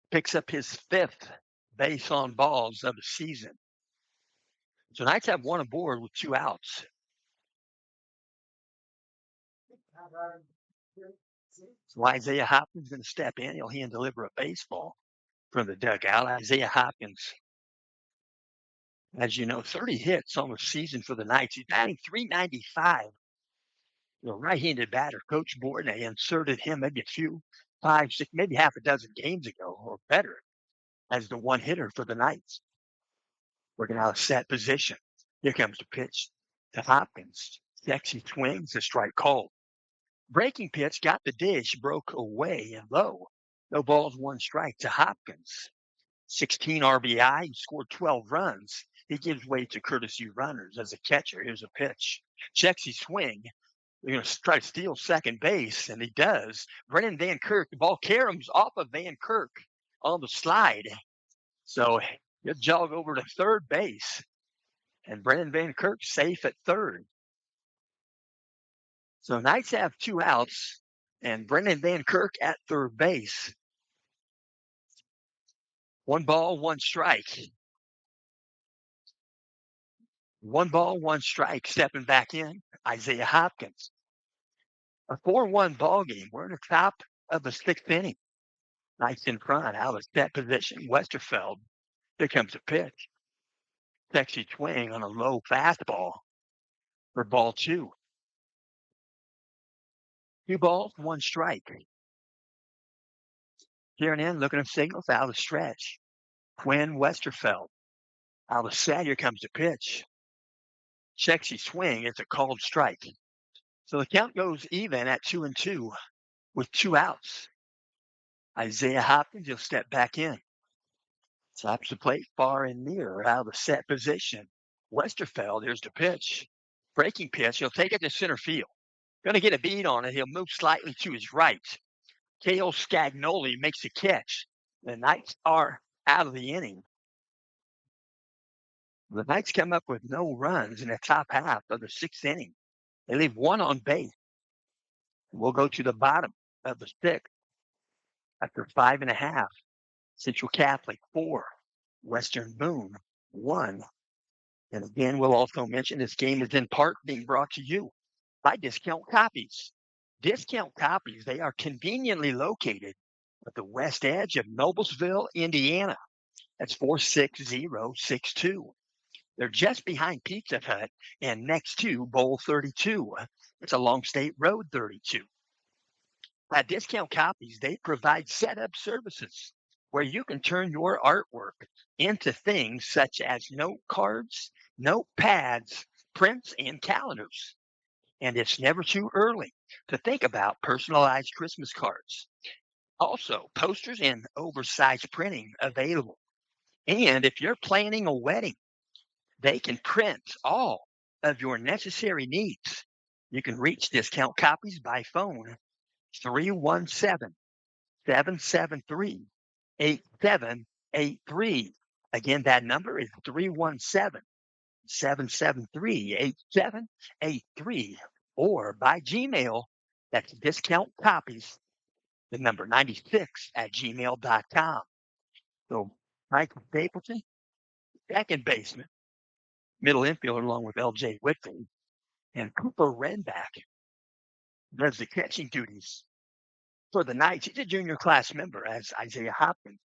Picks up his 5th base on balls of the season. So Knights have one aboard with 2 outs. So Isaiah Hopkins is going to step in. He'll hand deliver a baseball from the dugout. Isaiah Hopkins, as you know, 30 hits on the season for the Knights. He's batting .395. The right-handed batter, Coach Boone, they inserted him maybe a few, 5, 6, maybe half a dozen games ago or better as the one hitter for the Knights. Working out of set position. Here comes the pitch to Hopkins. Sexy swings, a strike called. Breaking pitch got the dish, broke away and low. No balls, 1 strike to Hopkins. 16 RBI, he scored 12 runs. He gives way to courtesy runners as a catcher. Here's a pitch. Sexy swing. They're going to try to steal second base, and he does. Brennan Van Kirk, the ball caroms off of Van Kirk on the slide. So he'll jog over to third base, and Brennan Van Kirk safe at third. So Knights have 2 outs, and Brennan Van Kirk at third base. 1 ball, 1 strike. 1 ball, 1 strike. Stepping back in, Isaiah Hopkins. A 4-1 ball game. We're in the top of the 6th inning. Knights in front, out of set position. Westerfeld. Here comes a pitch. Sexy swing on a low fastball for ball 2. 2 balls, 1 strike. Here and in, looking at signals out of the stretch. Quinn Westerfeld. Out of set, here comes the pitch. Sexy swing. It's a called strike. So the count goes even at 2-2 with 2 outs. Isaiah Hopkins, he'll step back in. Slaps the plate far and near, out of the set position. Westerfeld, here's the pitch. Breaking pitch, he'll take it to center field. Going to get a beat on it. He'll move slightly to his right. K.O. Scagnoli makes the catch. The Knights are out of the inning. The Knights come up with no runs in the top half of the 6th inning. They leave 1 on base. We'll go to the bottom of the 6th after 5.5. Central Catholic 4, Western Boone 1. And again, we'll also mention this game is in part being brought to you by Discount Copies. Discount Copies, they are conveniently located at the west edge of Noblesville, Indiana. That's 46062. They're just behind Pizza Hut and next to Bowl 32. It's along State Road 32. At Discount Copies, they provide setup services where you can turn your artwork into things such as note cards, notepads, prints, and calendars. And it's never too early to think about personalized Christmas cards. Also, posters and oversized printing available. And if you're planning a wedding, they can print all of your necessary needs. You can reach Discount Copies by phone 317-773-8783. Again, that number is 317-773-8783, or by Gmail, that's Discount Copies, the number 96 at gmail.com. So Mike Stapleton, second baseman, middle infielder along with L.J. Whitfield, and Cooper Renback does the catching duties for the Knights. He's a junior class member, as Isaiah Hopkins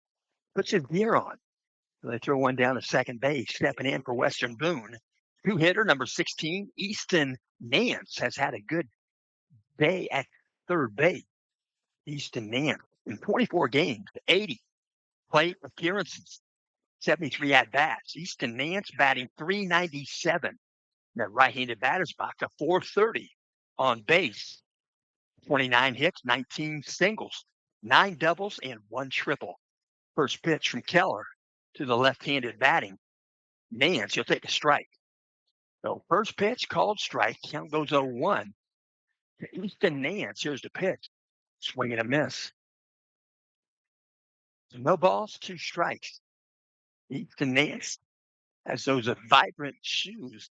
puts his gear on. So they throw one down to second base, stepping in for Western Boone. 2-hitter, number 16, Easton Nance, has had a good day at third base. Easton Nance, in 24 games, 80 plate appearances, 73 at-bats. Easton Nance batting .397. That right-handed batter's box, a .430 on base. 29 hits, 19 singles, 9 doubles, and 1 triple. First pitch from Keller to the left-handed batting. Nance, he'll take a strike. So first pitch called strike. Count goes 0-1 to Easton Nance. Here's the pitch. Swing and a miss. So no balls, 2 strikes. Easton Nance has those vibrant shoes.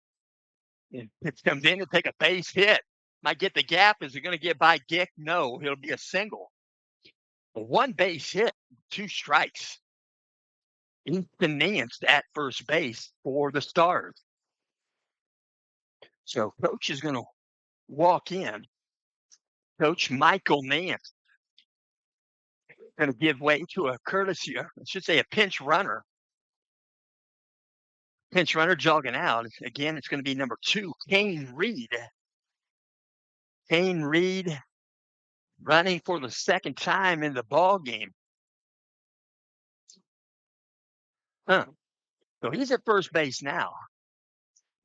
And pitch comes in to take a base hit. Might get the gap. Is it going to get by Dick? No, it'll be a single. A 1 base hit, 2 strikes. Easton Nance at first base for the Stars. So coach is going to walk in. Coach Michael Nance going to give way to a courtesy, I should say a pinch runner. Pinch runner jogging out. Again, it's going to be number 2, Kane Reed. Kane Reed running for the second time in the ball game. So he's at first base now.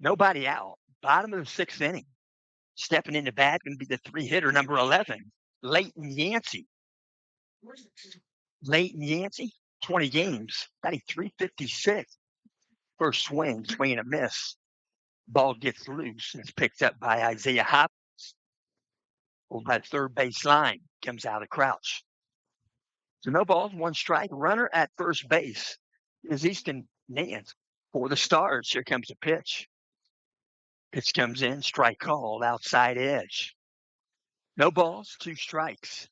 Nobody out. Bottom of the 6th inning. Stepping into bat going to be the 3-hitter, number 11, Leighton Yancey. Leighton Yancey, 20 games, batting .356. First swing and a miss. Ball gets loose and it's picked up by Isaiah Hopkins. Over by the third base line, comes out of crouch. So no balls, 1 strike. Runner at first base is Easton Nance for the Stars. Here comes the pitch. Pitch comes in, strike called, outside edge. No balls, 2 strikes.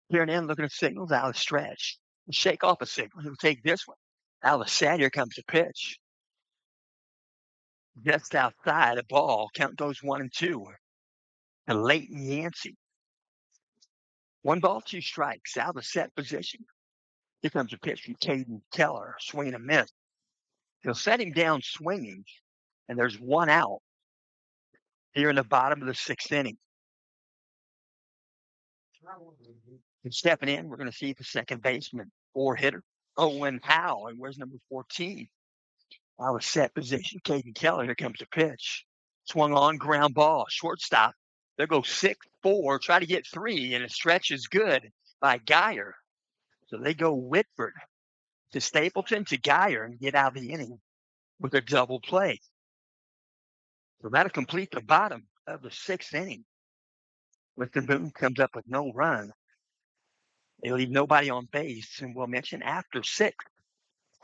Here and in, looking at signals, out of stretch. Shake off a signal. He'll take this one. Out of set, here comes the pitch. Just outside, a ball. Count goes 1-2. And Leighton Yancey. 1 ball, 2 strikes. Out of set position. Here comes a pitch from Caden Keller. Swing and a miss. He'll set him down swinging, and there's 1 out here in the bottom of the 6th inning. And stepping in, we're going to see the second baseman, 4-hitter, Owen Howe. And where's number 14? Out of set position, Caden Keller. Here comes the pitch. Swung on, ground ball, shortstop. They'll go 6-4, try to get 3, and a stretch is good by Geyer. So they go Whitford to Stapleton to Geyer and get out of the inning with a double play. So that'll complete the bottom of the 6th inning. Mr. Boone comes up with no run. They leave nobody on base, and we'll mention after 6,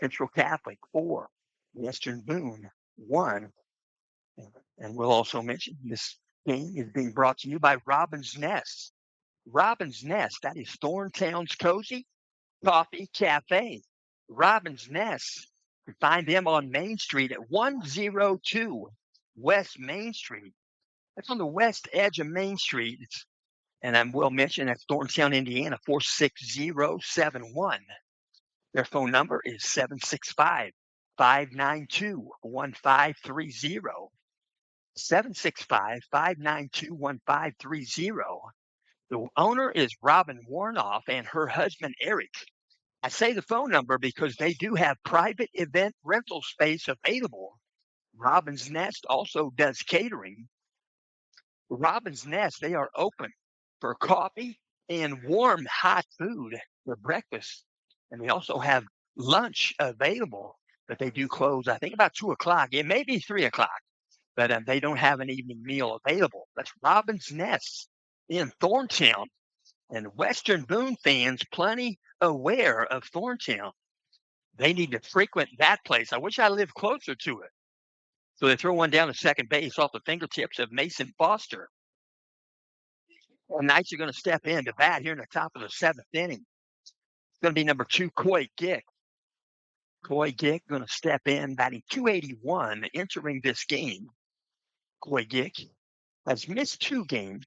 Central Catholic 4, Western Boone 1. And we'll also mention this game is being brought to you by Robin's Nest. Robin's Nest, that is Thorntown's Cozy Coffee Cafe. Robin's Nest, you can find them on Main Street at 102 West Main Street. That's on the west edge of Main Street. And I will mention that's Thorntown, Indiana, 46071. Their phone number is 765-592-1530. 765-592-1530. The owner is Robin Warnoff and her husband, Eric. I say the phone number because they do have private event rental space available. Robin's Nest also does catering. Robin's Nest, they are open for coffee and warm, hot food for breakfast. And they also have lunch available, but they do close, I think, about 2 o'clock. It may be 3 o'clock, but they don't have an evening meal available. That's Robin's Nest in Thorntown. And Western Boone fans, plenty aware of Thorntown. They need to frequent that place. I wish I lived closer to it. So they throw one down to second base off the fingertips of Mason Foster. And Knights are going to step in to bat here in the top of the 7th inning. It's going to be number 2, Coy Gick. Coy Gick going to step in, batting .281, entering this game. Coy Gick has missed 2 games,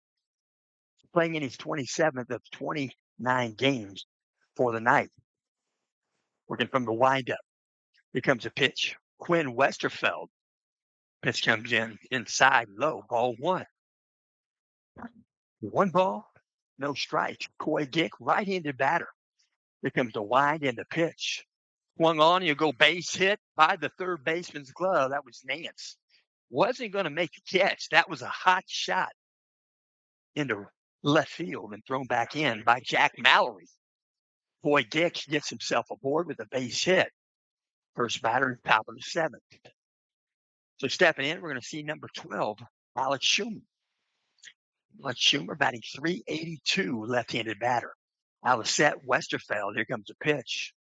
playing in his 27th of 29 games for the Knights. Working from the windup. Here comes a pitch. Quinn Westerfeld. Pitch comes in inside low. Ball 1. 1 ball, no strikes. Coy Gick, right-handed batter. Here comes the wind and the pitch. Swung on, you go base hit by the third baseman's glove. That was Nance. Wasn't going to make a catch. That was a hot shot into left field and thrown back in by Jack Mallory. Coy Gick gets himself aboard with a base hit. First batter, top of the 7th. So stepping in, we're going to see number 12, Alex Schumer. Alex Schumer batting .382, left-handed batter. Out of set, Westerfeld. Here comes a pitch.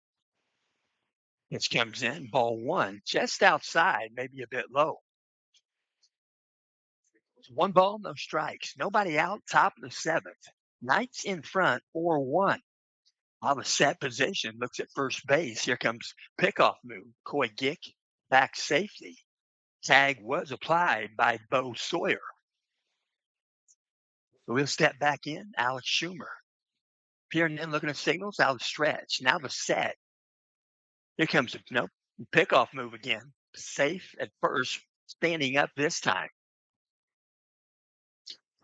Pitch comes in, ball 1, just outside, maybe a bit low. 1 ball, no strikes. Nobody out, top of the 7th. Knights in front, 4-1. Out of set position, looks at first base. Here comes pickoff move. Coy Gick, back safety. Tag was applied by Bo Sawyer. So we'll step back in. Alex Schumer. Peering in, looking at signals out of the stretch. Now the set. Here comes the nope, pickoff move again. Safe at first, standing up this time.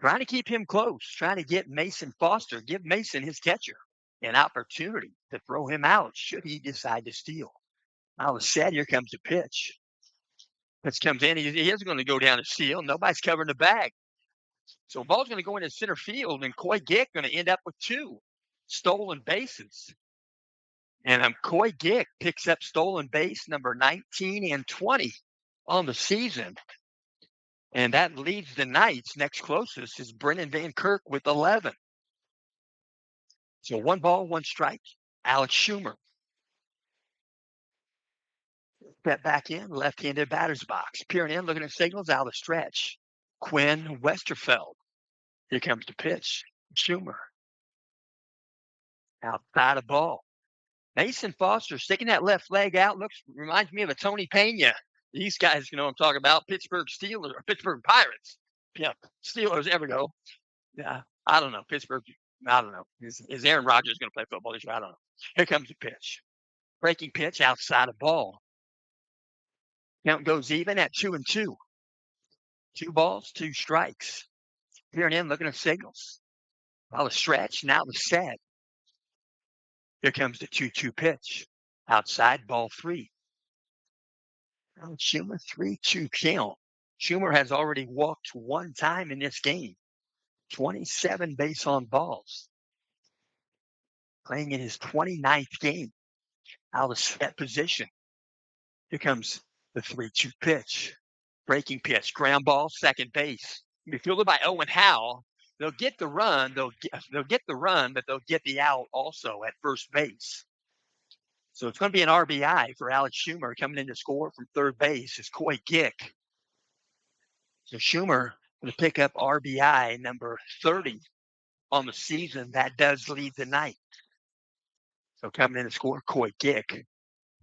Trying to keep him close, trying to get Mason Foster, give Mason his catcher an opportunity to throw him out should he decide to steal. All of a sudden, here comes the pitch. Pitch comes in. He isn't going to go down to steal. Nobody's covering the bag. So ball's going to go into center field, and Coy Gick going to end up with 2 stolen bases. And Coy Gick picks up stolen base number 19 and 20 on the season. And that leads the Knights. Next closest is Brennan Van Kirk with 11. So 1 ball, 1 strike. Alex Schumer. Step back in, left-handed batter's box. Peering in, looking at signals out of the stretch. Quinn Westerfeld. Here comes the pitch. Schumer. Outside of ball. Mason Foster sticking that left leg out. Reminds me of a Tony Pena. These guys, you know what I'm talking about. Pittsburgh Steelers or Pittsburgh Pirates. Yeah, Steelers ever go. Yeah, I don't know. Pittsburgh, I don't know. Is Aaron Rodgers going to play football this year? I don't know. Here comes the pitch. Breaking pitch outside of ball. Count goes even at 2-2. 2 balls, 2 strikes. Peering in, looking at signals. While the stretch, now the set. Here comes the 2-2 pitch. Outside, ball 3. Schumer, 3-2 count. Schumer has already walked 1 time in this game. 27 base on balls. Playing in his 29th game. Out of set position. Here comes the 3-2 pitch. Breaking pitch. Ground ball, second base. Fielded by Owen Howe. They'll get the run. They'll get the run, but they'll get the out also at first base. So it's going to be an RBI for Alex Schumer coming in to score from third base is Coy Gick. So Schumer going to pick up RBI number 30 on the season. That does lead the night. So coming in to score, Coy Gick,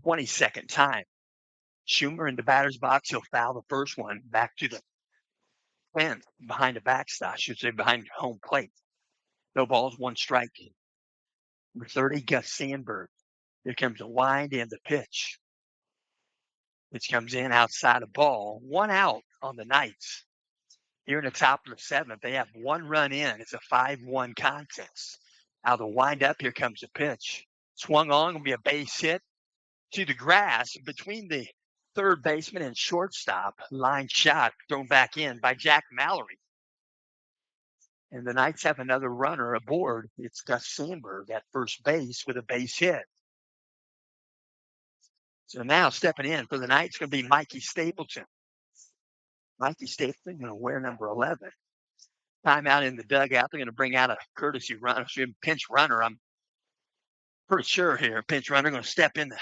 22nd time. Schumer in the batter's box. He'll foul the first one back to the fence behind the backstop. I should say behind home plate. No balls, 1 strike. Number 30, Gus Sandberg. Here comes the wind and the pitch. Pitch comes in outside of ball. 1 out on the Knights. Here in the top of the 7th, they have 1 run in. It's a 5-1 contest. Out the wind up, here comes the pitch. Swung on, going to be a base hit to the grass between the third baseman and shortstop. Line shot thrown back in by Jack Mallory. And the Knights have another runner aboard. It's Gus Sandberg at first base with a base hit. So now stepping in for the Knights going to be Mikey Stapleton. Mikey Stapleton going to wear number 11. Timeout in the dugout. They're going to bring out a courtesy runner, pinch runner. I'm pretty sure here. Pinch runner going to step in the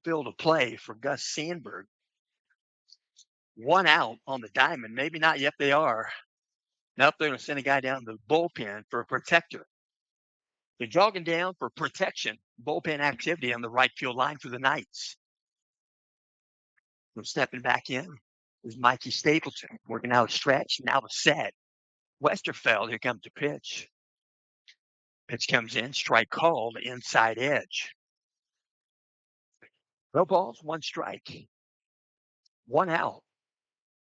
field of play for Gus Sandberg. 1 out on the diamond. Maybe not yet. They are. Nope, they're going to send a guy down to the bullpen for a protector. They're jogging down for protection. Bullpen activity on the right field line for the Knights. So stepping back in is Mikey Stapleton. Working out a stretch. Now the set. Westerfeld, here comes the pitch. Pitch comes in. Strike called. Inside edge. No balls, 1 strike. 1 out.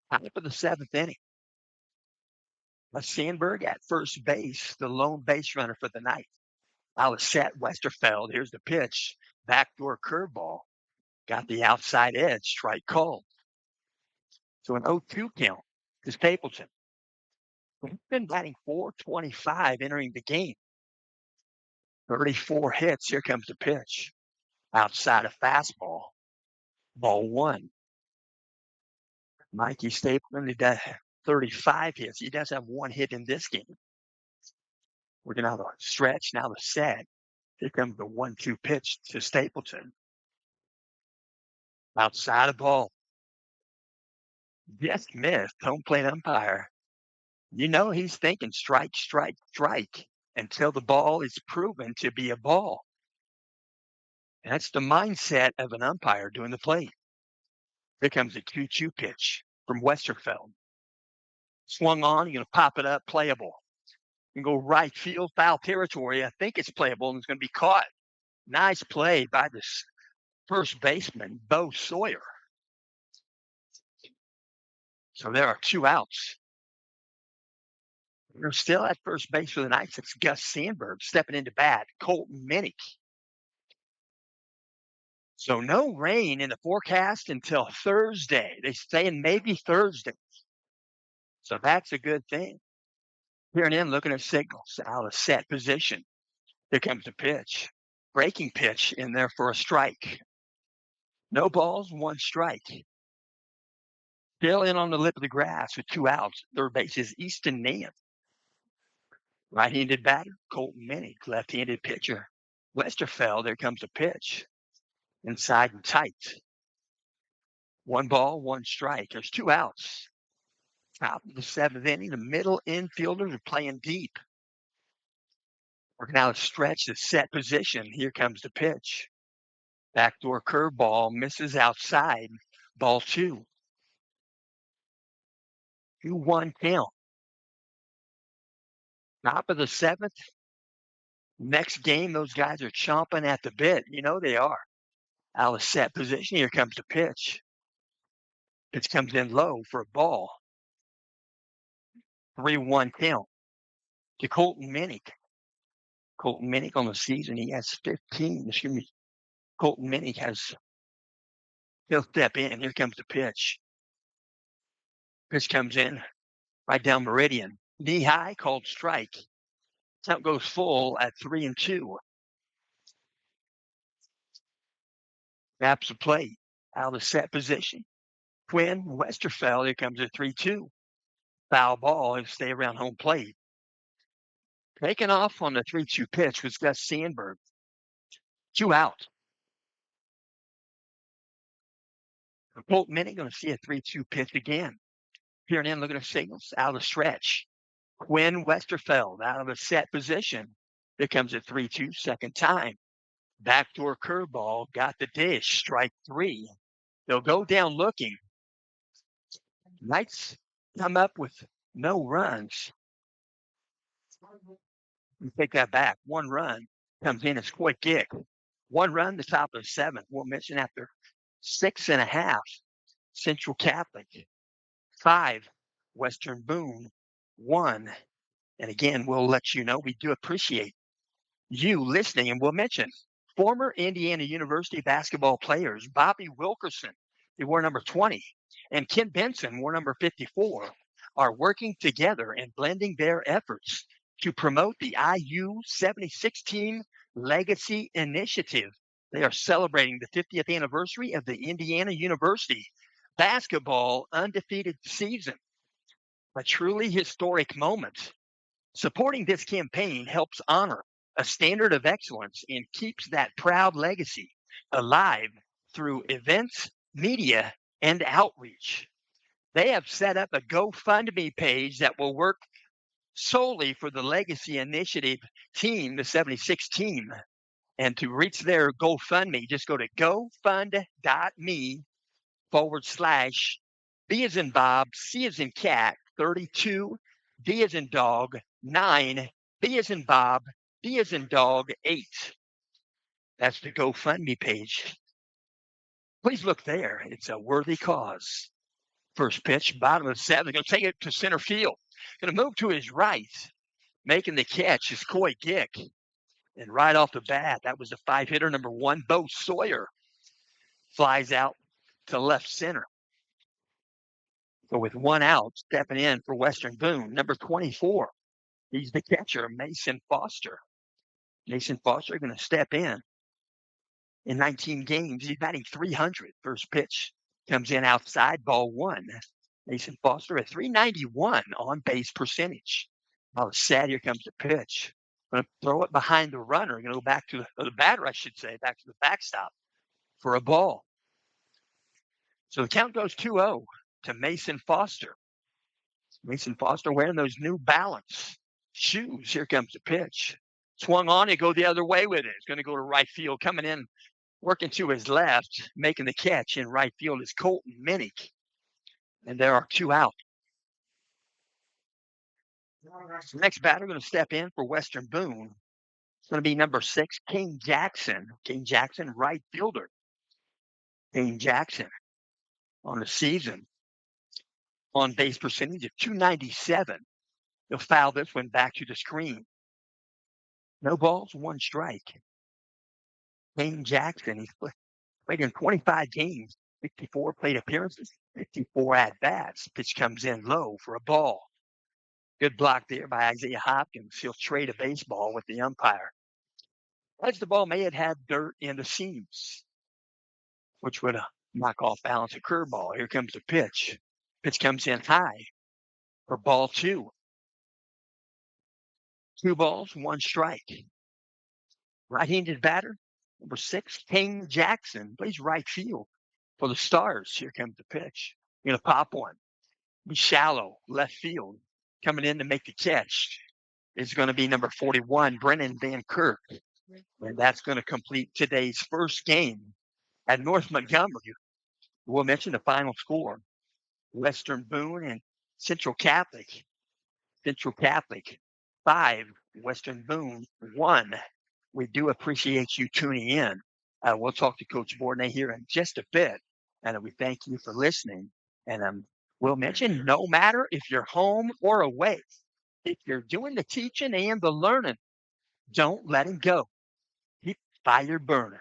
Top of the 7th inning. Sandberg at first base, the lone base runner for the Knights. Out of set, Westerfeld. Here's the pitch. Backdoor curveball. Got the outside edge. Strike called. So an 0-2 count to Stapleton. He's been batting .425 entering the game. 34 hits. Here comes the pitch. Outside of fastball. Ball 1. Mikey Stapleton, he does 35 hits. He does have 1 hit in this game. We're going to have a stretch. Now the set. Here comes the 1-2 pitch to Stapleton. Outside of ball. Just missed. Home plate umpire. You know he's thinking strike, strike, strike until the ball is proven to be a ball. That's the mindset of an umpire doing the plate. Here comes the 2-2 pitch. from Westerfeld. Swung on, you're going to pop it up, playable. You can go right field, foul territory. I think it's playable and it's going to be caught. Nice play by this first baseman, Bo Sawyer. So there are 2 outs. We're still at first base for the Knights. It's Gus Sandberg stepping into bat. Colton Minnick. So no rain in the forecast until Thursday. They saying maybe Thursday. So that's a good thing. Hearing in, looking at signals out of set position. Here comes the pitch. Breaking pitch in there for a strike. No balls, 1 strike. Still in on the lip of the grass with 2 outs. Third base is Easton Nance. Right-handed batter, Colton Minnick. Left-handed pitcher, Westerfeld. There comes the pitch. Inside and tight. 1 ball, 1 strike. There's 2 outs. Top of the 7th inning. The middle infielders are playing deep. Working out a stretch, the set position. Here comes the pitch. Backdoor curveball, misses outside. Ball 2. 2-1 count. Top of the 7th. Next game, those guys are chomping at the bit. You know they are. Out of set position. Here comes the pitch. Pitch comes in low for a ball. 3-1 count to Colton Minnick. Colton Minnick on the season, he has 15. Excuse me. Colton Minnick he'll step in. Here comes the pitch. Pitch comes in right down meridian. Knee high, called strike. Count goes full at 3-2. Maps the plate. Out of set position. Quinn Westerfeld, here comes a 3-2. Foul ball, and stay around home plate. Taking off on the 3-2 pitch was Gus Sandberg. 2 out. Colton Minnick going to see a 3-2 pitch again. Peering in, looking at signals. Out of stretch. Quinn Westerfeld out of a set position. Here comes a 3-2 second time. Backdoor curveball, got the dish. Strike 3. They'll go down looking. Knights come up with no runs. You take that back. 1 run comes in as quick kick. 1 run, the top of the 7th. We'll mention after 6.5. Central Catholic. 5, Western Boone. 1. And again, we'll let you know we do appreciate you listening, and we'll mention former Indiana University basketball players Bobby Wilkerson, who wore number 20, and Ken Benson, wore number 54, are working together and blending their efforts to promote the IU 76 Team Legacy Initiative. They are celebrating the 50th anniversary of the Indiana University basketball undefeated season, a truly historic moment. Supporting this campaign helps honor a standard of excellence and keeps that proud legacy alive through events, media, and outreach. They have set up a GoFundMe page that will work solely for the Legacy Initiative team, the 76 team. And to reach their GoFundMe, just go to gofund.me/B as in Bob, C as in cat, 32, D as in dog, 9, B as in Bob, D as in dog, 8. That's the GoFundMe page. Please look there. It's a worthy cause. First pitch, bottom of the 7th. Going to take it to center field. Going to move to his right. Making the catch is Coy Gick. And right off the bat, that was the 5-hitter, number 1, Bo Sawyer. Flies out to left center. So with 1 out, stepping in for Western Boone, number 24. He's the catcher, Mason Foster. Mason Foster going to step in 19 games. He's batting .300. First pitch comes in outside, ball 1. Mason Foster at .391 on base percentage. All set, here comes the pitch. Going to throw it behind the runner. Going to go back to the batter, I should say, back to the backstop for a ball. So the count goes 2-0 to Mason Foster. Mason Foster wearing those New Balance shoes. Here comes the pitch. Swung on it, go the other way with it. It's going to go to right field. Coming in, working to his left, making the catch in right field is Colton Minnick. and there are two out. The next batter going to step in for Western Boone. It's going to be number 6, King Jackson. King Jackson, right fielder. King Jackson on the season on base percentage of 297. He'll foul this one back to the screen. No balls, one strike. King Jackson, he's played in 25 games, 54 plate appearances, 54 at bats. Pitch comes in low for a ball. Good block there by Isaiah Hopkins. He'll trade a baseball with the umpire. As the ball may have had dirt in the seams, which would knock off balance a curveball. Here comes the pitch. Pitch comes in high for ball two. 2 balls, 1 strike. Right-handed batter, number 6, King Jackson, plays right field for the Stars. Here comes the pitch. Going to pop one. Be shallow, left field. Coming in to make the catch is going to be number 41, Brennan Van Kirk. And that's going to complete today's first game at North Montgomery. We'll mention the final score. Western Boone and Central Catholic. Central Catholic 5, Western Boone 1. We do appreciate you tuning in. We'll talk to Coach Bourdonnais here in just a bit, and we thank you for listening. And we'll mention no matter if you're home or away, if you're doing the teaching and the learning, don't let him go. Keep fire burning.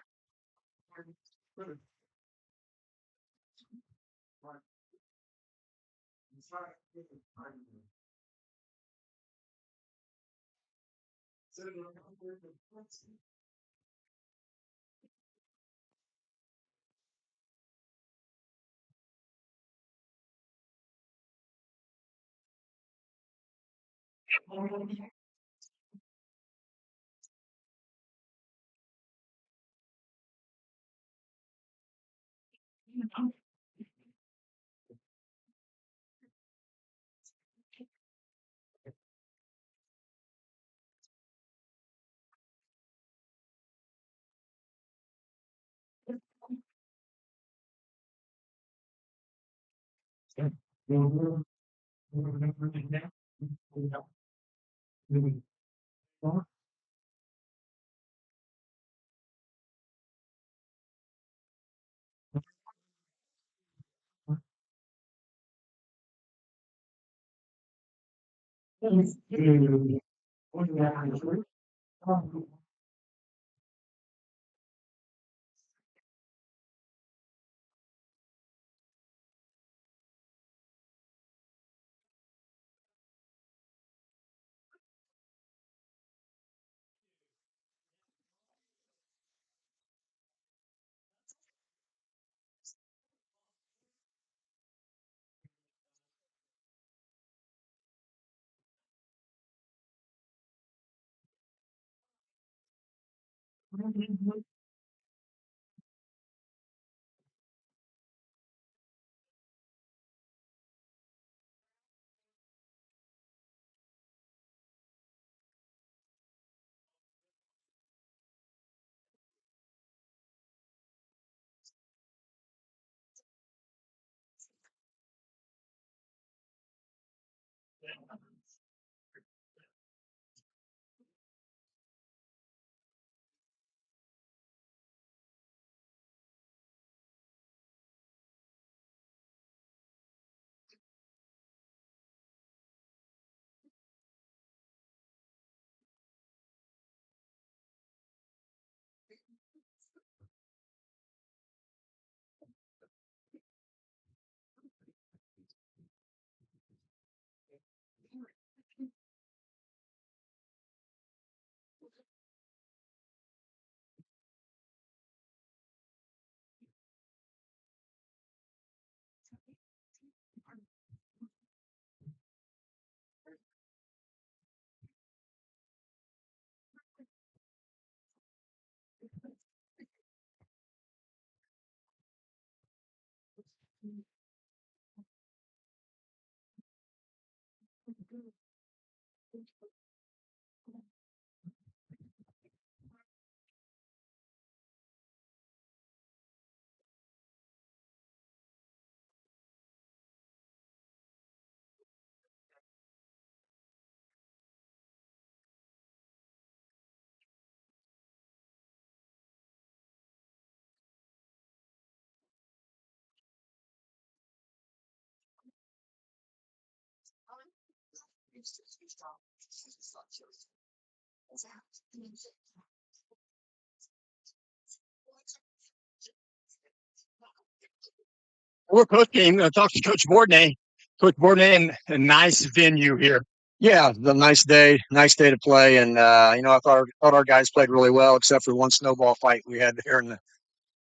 We're post game. Talk to Coach Bourdonnais. Coach Bourdonnais, a nice venue here. Yeah, the nice day to play, and thought our guys played really well, except for one snowball fight we had here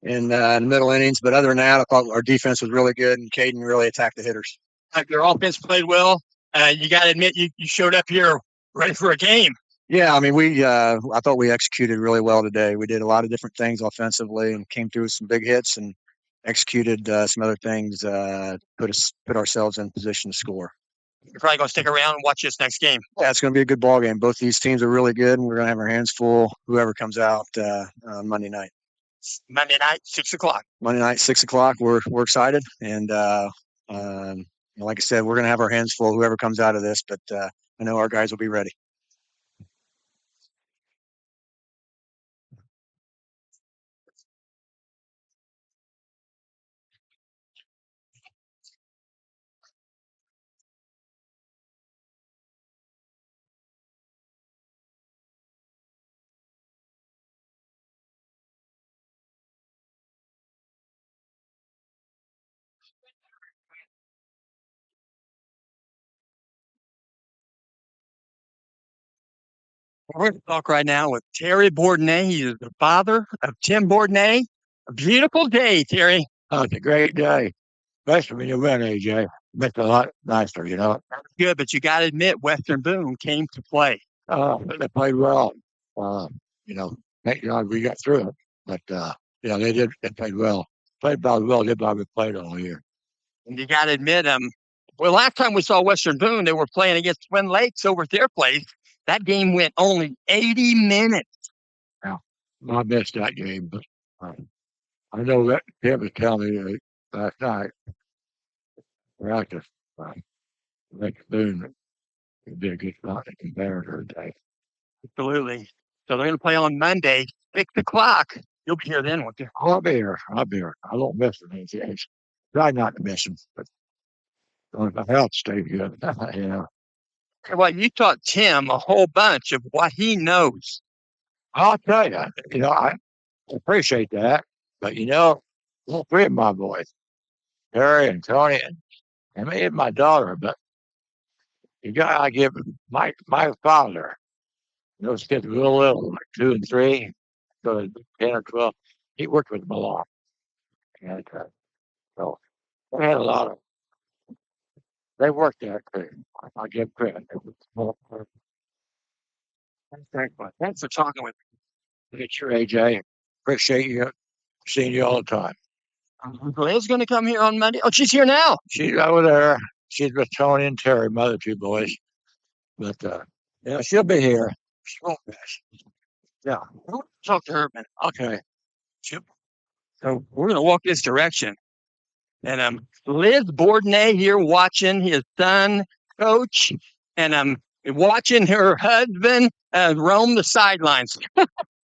in the middle innings. But other than that, I thought our defense was really good, and Caden really attacked the hitters. Your offense played well. You got to admit, you showed up here ready for a game. Yeah, I mean, I thought we executed really well today. We did a lot of different things offensively and came through with some big hits and executed some other things, put ourselves in position to score. You're probably going to stick around and watch this next game. Yeah, it's going to be a good ball game. Both these teams are really good, and we're going to have our hands full. Whoever comes out on Monday night. Monday night, 6:00. Monday night, 6:00. We're excited, and like I said, we're going to have our hands full. Whoever comes out of this, but I know our guys will be ready. We're going to talk right now with Terry Bourdonnais. He is the father of Tim Bourdonnais. A beautiful day, Terry. Oh, it's a great day. Especially when you win, AJ. Makes it a lot nicer, you know. Good, but you got to admit, Western Boone came to play. They played well. Thank God we got through it. But, they did. They played well. Played about well. Did about we played all year. And you got to admit, well, last time we saw Western Boone, they were playing against Twin Lakes over at their place. That game went only 80 minutes. Yeah, I missed that game, but I know that Tim was telling me last night practice. Next Boone would be a good spot to comparator today. Absolutely. So they're going to play on Monday, 6:00. You'll be here then, won't you? I'll be here. I won't miss them, AJ. Try not to miss them, but my health stays good. Well, you taught Tim a whole bunch of what he knows. I'll tell you, I appreciate that. But, all three of my boys, Harry and Tony, and me and my daughter, but you got to give my father, those kids were little, like 2 and 3, so 10 or 12, he worked with them a lot. And so they had a lot of, they worked there too. I'll give credit. Thanks for talking with Look at your AJ. Appreciate you seeing you all the time. me. Glenn's going to come here on Monday. Oh, she's here now. She's over there. She's with Tony and Terry, my other two boys. But she'll be here. She won't miss. Yeah. We'll talk to her a minute. Okay. So we're going to walk this direction. And Liz Bourdonnais here watching his son coach, and watching her husband roam the sidelines.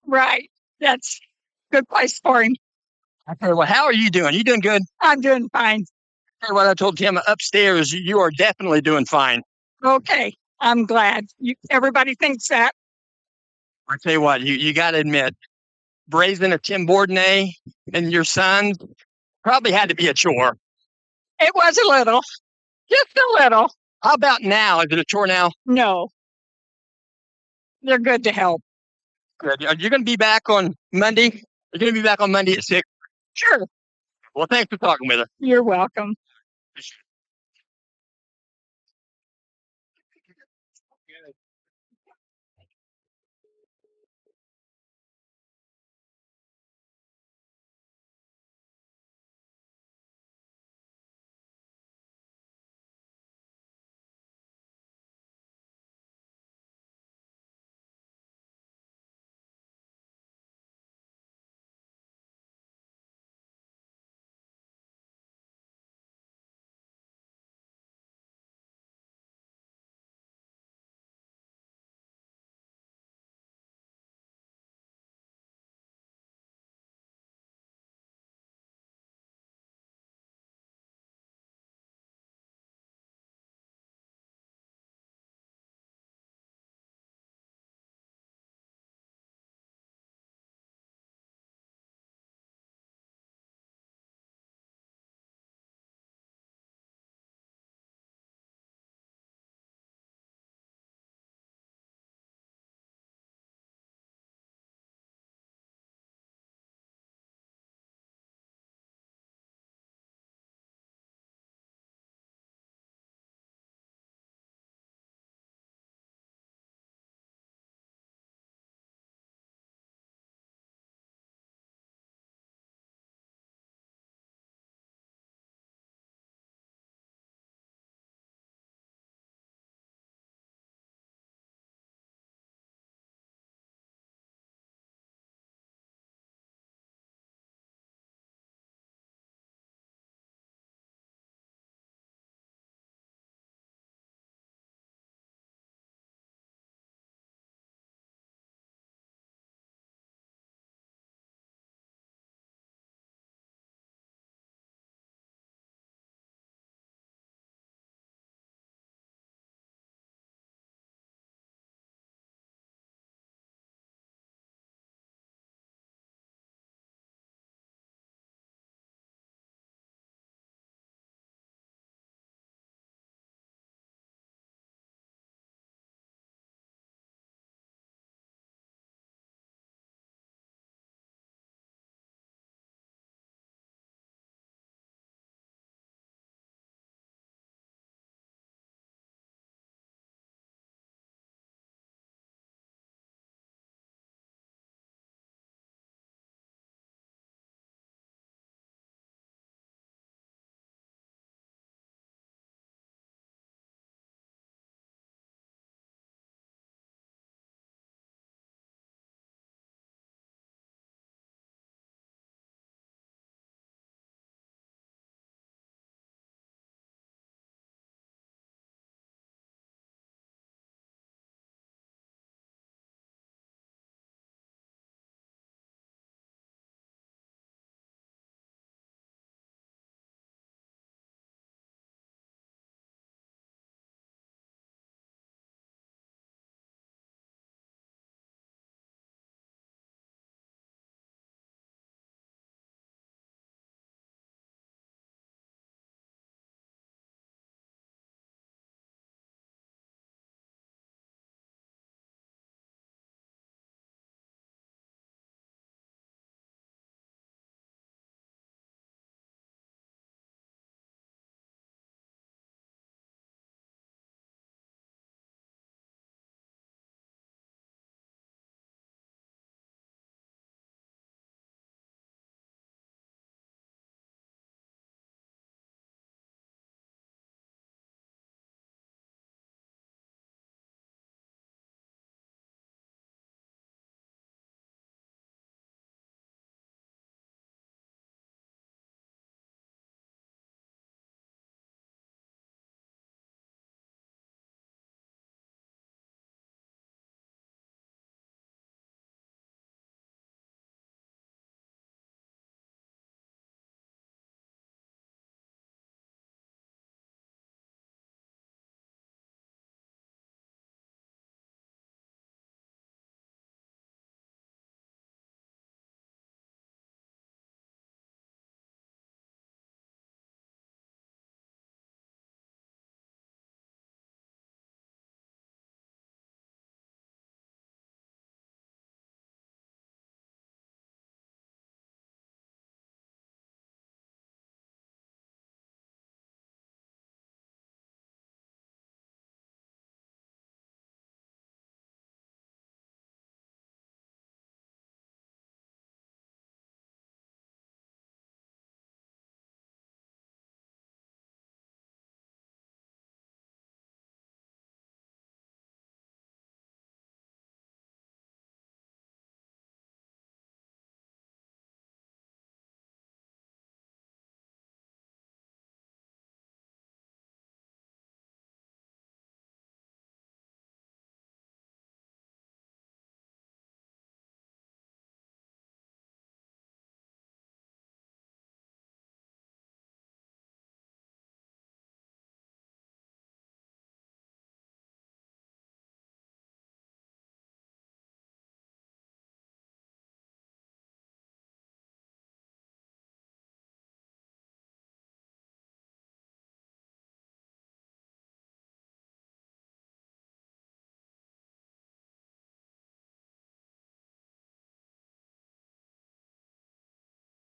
Right. That's a good place for him. Okay, well, how are you doing? You doing good? I'm doing fine. Okay, what I told Tim upstairs, you are definitely doing fine. Okay. I'm glad. Everybody thinks that. I tell you what, you got to admit, raising a Tim Bourdonnais and your son probably had to be a chore. It was a little. Just a little. How about now? Is it a chore now? No. They're good to help. Good. Are you going to be back on Monday? You're going to be back on Monday at 6? Sure. Well, thanks for talking with us. You're welcome.